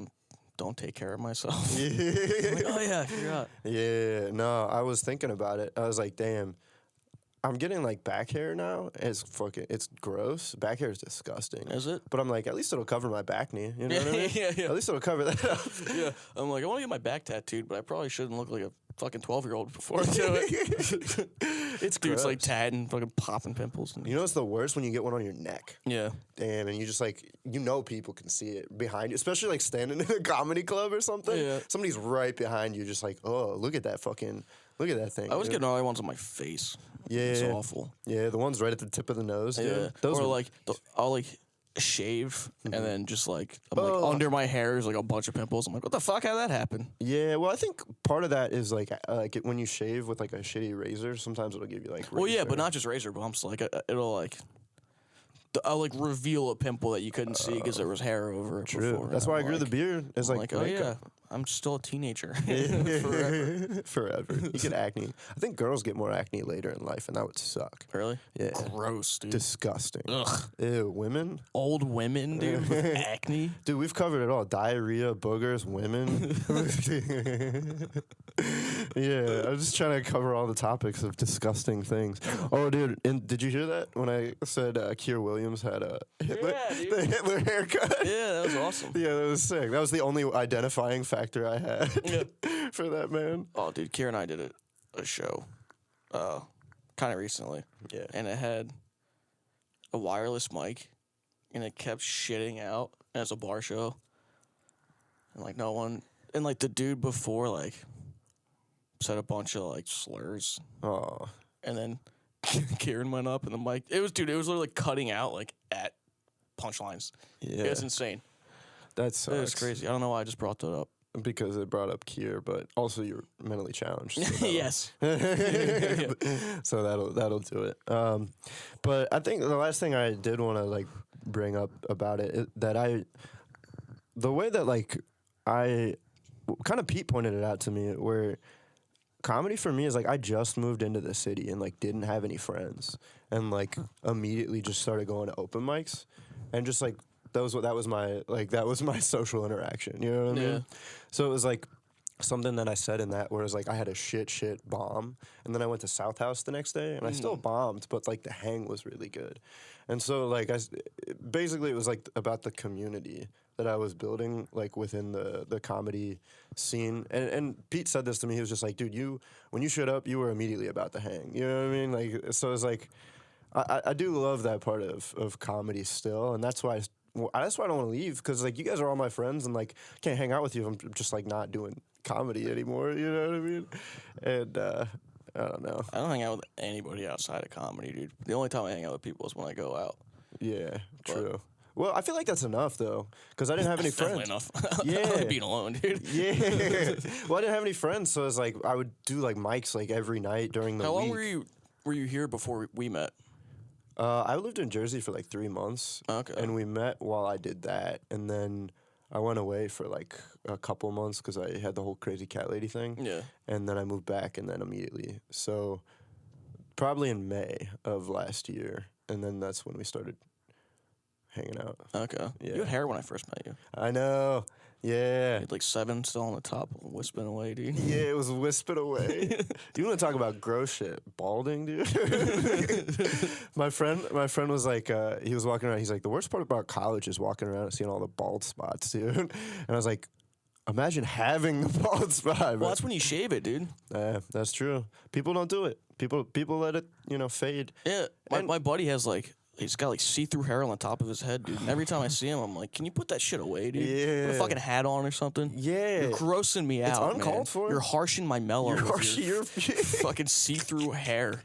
Speaker 1: don't take care of myself. I'm like, oh yeah, I forgot.
Speaker 2: Yeah, no, I was thinking about it. I was like, damn, I'm getting like back hair now. It's gross. Back hair is disgusting.
Speaker 1: Is it?
Speaker 2: But I'm like, at least it'll cover my back knee. You know what I mean?
Speaker 1: Yeah.
Speaker 2: At least it'll cover that up.
Speaker 1: Yeah. I'm like, I want to get my back tattooed, but I probably shouldn't look like a fucking 12-year-old before I do it.
Speaker 2: It's
Speaker 1: Dude's
Speaker 2: gross.
Speaker 1: like tatting, fucking popping pimples.
Speaker 2: You know what's the worst? When you get one on your neck.
Speaker 1: Yeah.
Speaker 2: Damn, and you just like, you know, people can see it behind you, especially like standing in a comedy club or something.
Speaker 1: Yeah.
Speaker 2: Somebody's right behind you, just like, oh, look at that thing.
Speaker 1: I was getting other ones on my face.
Speaker 2: Yeah.
Speaker 1: It's awful.
Speaker 2: Yeah, the ones right at the tip of the nose, dude.
Speaker 1: Yeah.
Speaker 2: Those
Speaker 1: or
Speaker 2: were-
Speaker 1: like, I'll like shave, and then just like, I'm like, under my hair is like a bunch of pimples. I'm like, what the fuck? How'd that happen?
Speaker 2: Yeah, well, I think part of that is like when you shave with like a shitty razor, sometimes it'll give you like.
Speaker 1: Well, yeah,
Speaker 2: razor.
Speaker 1: but not just razor bumps. Like, it'll like, I'll like reveal a pimple that you couldn't see because there was hair over it
Speaker 2: True.
Speaker 1: before.
Speaker 2: That's why I grew the beard. It's
Speaker 1: I'm
Speaker 2: like,
Speaker 1: oh yeah,
Speaker 2: makeup.
Speaker 1: I'm still a teenager.
Speaker 2: Forever. Forever. You get acne. I think girls get more acne later in life, and that would suck.
Speaker 1: Really?
Speaker 2: Yeah.
Speaker 1: Gross, dude.
Speaker 2: Disgusting.
Speaker 1: Ugh.
Speaker 2: Ew, women?
Speaker 1: Old women, dude, with acne.
Speaker 2: Dude, we've covered it all. Diarrhea, boogers, women. Yeah, I'm just trying to cover all the topics of disgusting things. Oh, dude, and did you hear that when I said Keir Williams had a Hitler,
Speaker 1: dude.
Speaker 2: the Hitler haircut?
Speaker 1: Yeah, that was awesome.
Speaker 2: Yeah, that was sick. That was the only identifying factor I had
Speaker 1: Yeah.
Speaker 2: for that man.
Speaker 1: Oh, dude, Kira and I did a show, kind of recently.
Speaker 2: Yeah.
Speaker 1: And it had a wireless mic, and it kept shitting out as a bar show. And like no one, and like the dude before like said a bunch of like slurs,
Speaker 2: Oh.
Speaker 1: and then Kieran went up and the mic. It was literally cutting out like at punchlines.
Speaker 2: Yeah.
Speaker 1: It was insane.
Speaker 2: That
Speaker 1: It
Speaker 2: sucks.
Speaker 1: was crazy. I don't know why I just brought that up.
Speaker 2: Because it brought up Keir, but also you're mentally challenged. So
Speaker 1: Yes.
Speaker 2: So that'll do it. But I think the last thing I did want to like bring up about it the way that like I kind of Pete pointed it out to me where comedy for me is like I just moved into the city and like didn't have any friends and like immediately just started going to open mics and just like that was my social interaction. You know what I mean?
Speaker 1: Yeah.
Speaker 2: So it was like something that I said in that where it was like I had a shit bomb and then I went to South House the next day and I still bombed, but like the hang was really good. And so like basically it was like about the community that I was building like within the comedy scene. And Pete said this to me. He was just like, dude, when you showed up, you were immediately about to hang. You know what I mean? Like, so it's like, I do love that part of comedy still. And that's why I don't want to leave because like you guys are all my friends and like can't hang out with you if I'm just like not doing comedy anymore. You know what I mean? And I don't know.
Speaker 1: I don't hang out with anybody outside of comedy, dude. The only time I hang out with people is when I go out.
Speaker 2: Yeah, true. Well, I feel like that's enough though, because I didn't have any friends.
Speaker 1: Definitely enough.
Speaker 2: Yeah.
Speaker 1: I like being alone, dude.
Speaker 2: Yeah. Well, I didn't have any friends, so it's like I would do like mics like every night during the
Speaker 1: How
Speaker 2: week.
Speaker 1: long were you here before we met?
Speaker 2: I lived in Jersey for like 3 months.
Speaker 1: Okay.
Speaker 2: And we met while I did that, and then I went away for like a couple months because I had the whole crazy cat lady thing.
Speaker 1: Yeah.
Speaker 2: And then I moved back and then immediately. So probably in May of last year. And then that's when we started hanging out.
Speaker 1: Okay.
Speaker 2: Yeah.
Speaker 1: You had hair when I first met you.
Speaker 2: I know. Yeah.
Speaker 1: You had like 7 still on the top, wisping away, dude.
Speaker 2: Yeah, it was wisping away. You want to talk about gross shit? Balding, dude. my friend was like, he was walking around. He's like, the worst part about college is walking around and seeing all the bald spots, dude. And I was like, imagine having the bald spot.
Speaker 1: Well, that's when you shave it, dude.
Speaker 2: That's true. People don't do it. People let it, fade.
Speaker 1: Yeah, my buddy has like. He's got like see-through hair on the top of his head, dude. And every time I see him, I'm like, can you put that shit away, dude?
Speaker 2: Yeah.
Speaker 1: Put a fucking hat on or something.
Speaker 2: Yeah.
Speaker 1: You're grossing me out,
Speaker 2: It's uncalled
Speaker 1: man.
Speaker 2: for.
Speaker 1: You're harshing my mellow with your
Speaker 2: Your
Speaker 1: fucking see-through hair.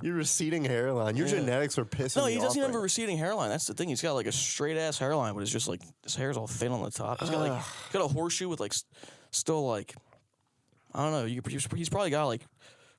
Speaker 2: your receding hairline. Your genetics are pissing
Speaker 1: No,
Speaker 2: me
Speaker 1: he
Speaker 2: off
Speaker 1: doesn't
Speaker 2: right
Speaker 1: have a
Speaker 2: now.
Speaker 1: receding hairline. That's the thing. He's got like a straight-ass hairline, but it's just like his hair's all thin on the top. He's got like a horseshoe with like still like, I don't know. He's probably got like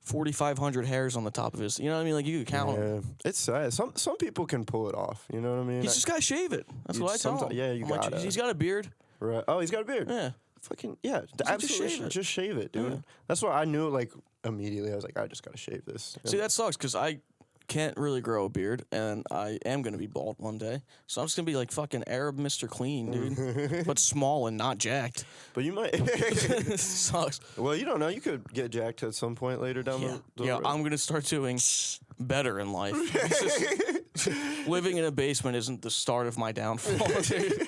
Speaker 1: 4,500 hairs on the top of his. You know what I mean? Like you could count them.
Speaker 2: Yeah, it's sad. Some people can pull it off. You know what I mean?
Speaker 1: He's just got to shave it. That's what I tell him.
Speaker 2: Yeah, you
Speaker 1: I'm like,
Speaker 2: gotta.
Speaker 1: he's got a beard.
Speaker 2: Right. Oh, he's got a beard.
Speaker 1: Yeah.
Speaker 2: Fucking yeah.
Speaker 1: just
Speaker 2: Absolutely.
Speaker 1: shave it.
Speaker 2: Just shave it, dude.
Speaker 1: Yeah.
Speaker 2: That's what I knew. Like immediately, I was like, I just gotta shave this.
Speaker 1: See, that sucks because I can't really grow a beard, and I am gonna be bald one day. So I'm just gonna be like fucking Arab Mr. Clean, dude, but small and not jacked.
Speaker 2: But you might.
Speaker 1: It sucks.
Speaker 2: Well, you don't know. You could get jacked at some point later down the
Speaker 1: Yeah,
Speaker 2: road.
Speaker 1: I'm gonna start doing better in life. It's just- living in a basement isn't the start of my downfall, dude.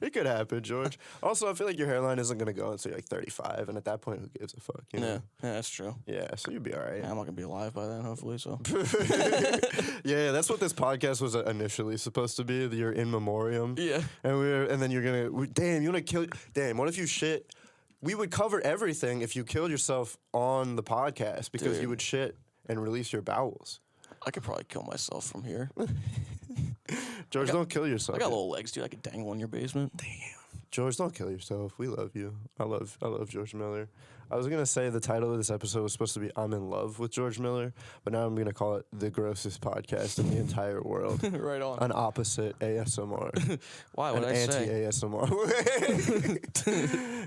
Speaker 2: It could happen, George. Also, I feel like your hairline isn't gonna go until you're like 35, and at that point, who gives a fuck? You know?
Speaker 1: Yeah, that's true.
Speaker 2: Yeah. So you'll be all right.
Speaker 1: Yeah, I'm not gonna be alive by then, hopefully. So
Speaker 2: Yeah, that's what this podcast was initially supposed to be. Your in memoriam.
Speaker 1: yeah.
Speaker 2: And then you're gonna. Damn, you wanna kill? Damn, what if you shit? We would cover everything if you killed yourself on the podcast because
Speaker 1: Dude.
Speaker 2: you would shit and release your bowels.
Speaker 1: I could probably kill myself from here.
Speaker 2: George, don't kill yourself.
Speaker 1: I got little legs, dude. I could dangle in your basement.
Speaker 2: George, don't kill yourself. We love you. I love George Miller. I was gonna say the title of this episode was supposed to be "I'm in love with George Miller," but now I'm gonna call it the grossest podcast in the entire world.
Speaker 1: Right on.
Speaker 2: An opposite ASMR.
Speaker 1: Why would
Speaker 2: An
Speaker 1: I say?
Speaker 2: anti-ASMR.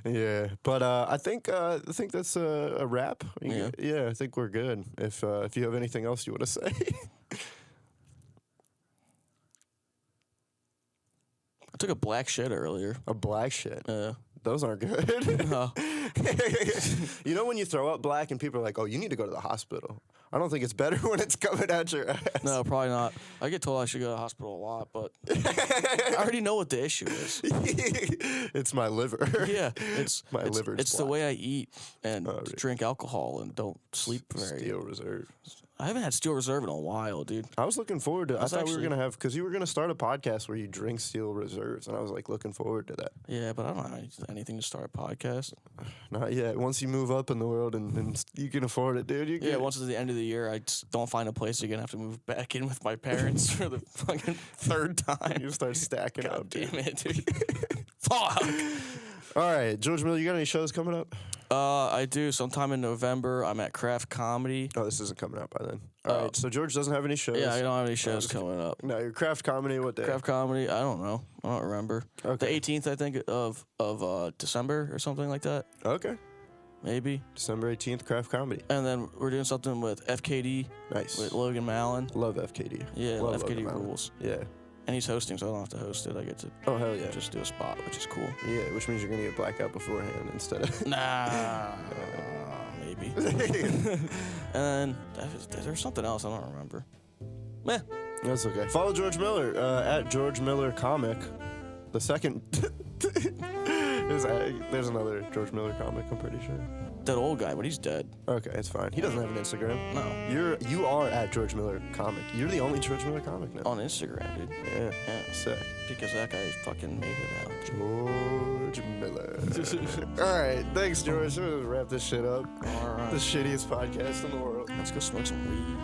Speaker 2: Yeah, but I think that's a wrap. Yeah, I think we're good. If you have anything else you want to say.
Speaker 1: I took a black shit earlier.
Speaker 2: A black shit. Those aren't good.
Speaker 1: No.
Speaker 2: You know when you throw up black and people are like, "Oh, you need to go to the hospital." I don't think it's better when it's coming out your ass.
Speaker 1: No, probably not. I get told I should go to the hospital a lot, but I already know what the issue is.
Speaker 2: It's my liver.
Speaker 1: Yeah, it's
Speaker 2: liver's
Speaker 1: It's the
Speaker 2: blocked.
Speaker 1: way I eat and
Speaker 2: really?
Speaker 1: drink alcohol and don't sleep very.
Speaker 2: Steel Reserve.
Speaker 1: I haven't had Steel Reserve in a while, dude.
Speaker 2: I was looking forward to. I thought we were
Speaker 1: actually-
Speaker 2: gonna have because you were gonna start a podcast where you drink Steel Reserves, and I was like looking forward to that.
Speaker 1: Yeah, but I don't have anything to start a podcast.
Speaker 2: Not yet. Once you move up in the world and you can afford it, dude. You can.
Speaker 1: Yeah, once it's the end of the year, I just don't find a place. You're gonna have to move back in with my parents for the fucking third time.
Speaker 2: You start stacking
Speaker 1: God
Speaker 2: up, dude.
Speaker 1: damn it, dude. Fuck.
Speaker 2: All right, George Miller, you got any shows coming up?
Speaker 1: I do. Sometime in November, I'm at Craft Comedy.
Speaker 2: Oh, this isn't coming out by then. All right, so George doesn't have any shows.
Speaker 1: Yeah, I don't have any shows coming up.
Speaker 2: No, your Craft Comedy, what day?
Speaker 1: Craft Comedy, I don't know. I don't remember.
Speaker 2: Okay.
Speaker 1: The 18th, I think, of December or something like that.
Speaker 2: Okay.
Speaker 1: Maybe.
Speaker 2: December 18th, Craft Comedy.
Speaker 1: And then we're doing something with FKD,
Speaker 2: Nice.
Speaker 1: with Logan Mallon.
Speaker 2: Love FKD.
Speaker 1: Yeah,
Speaker 2: Love
Speaker 1: FKD
Speaker 2: Logan Mallon.
Speaker 1: rules.
Speaker 2: Yeah.
Speaker 1: And he's hosting, so I don't have to host it. I get to
Speaker 2: Oh, hell yeah.
Speaker 1: just do a spot, which is cool.
Speaker 2: Yeah, which means you're going to get blackout beforehand instead of...
Speaker 1: Nah, maybe. And then there's something else I don't remember. Meh.
Speaker 2: That's okay. Follow George Miller at George Miller Comic. The second... There's another George Miller comic, I'm pretty sure.
Speaker 1: That old guy, but he's dead.
Speaker 2: Okay, it's fine. He doesn't have an Instagram.
Speaker 1: No.
Speaker 2: You are at George Miller Comic. You're the only George Miller comic now.
Speaker 1: On Instagram, dude.
Speaker 2: Yeah.
Speaker 1: Yeah.
Speaker 2: Sick.
Speaker 1: Because that guy fucking made it out.
Speaker 2: George Miller. All right. Thanks, George. Let's wrap this shit up.
Speaker 1: All right.
Speaker 2: The shittiest podcast in the world.
Speaker 1: Let's go smoke some weed.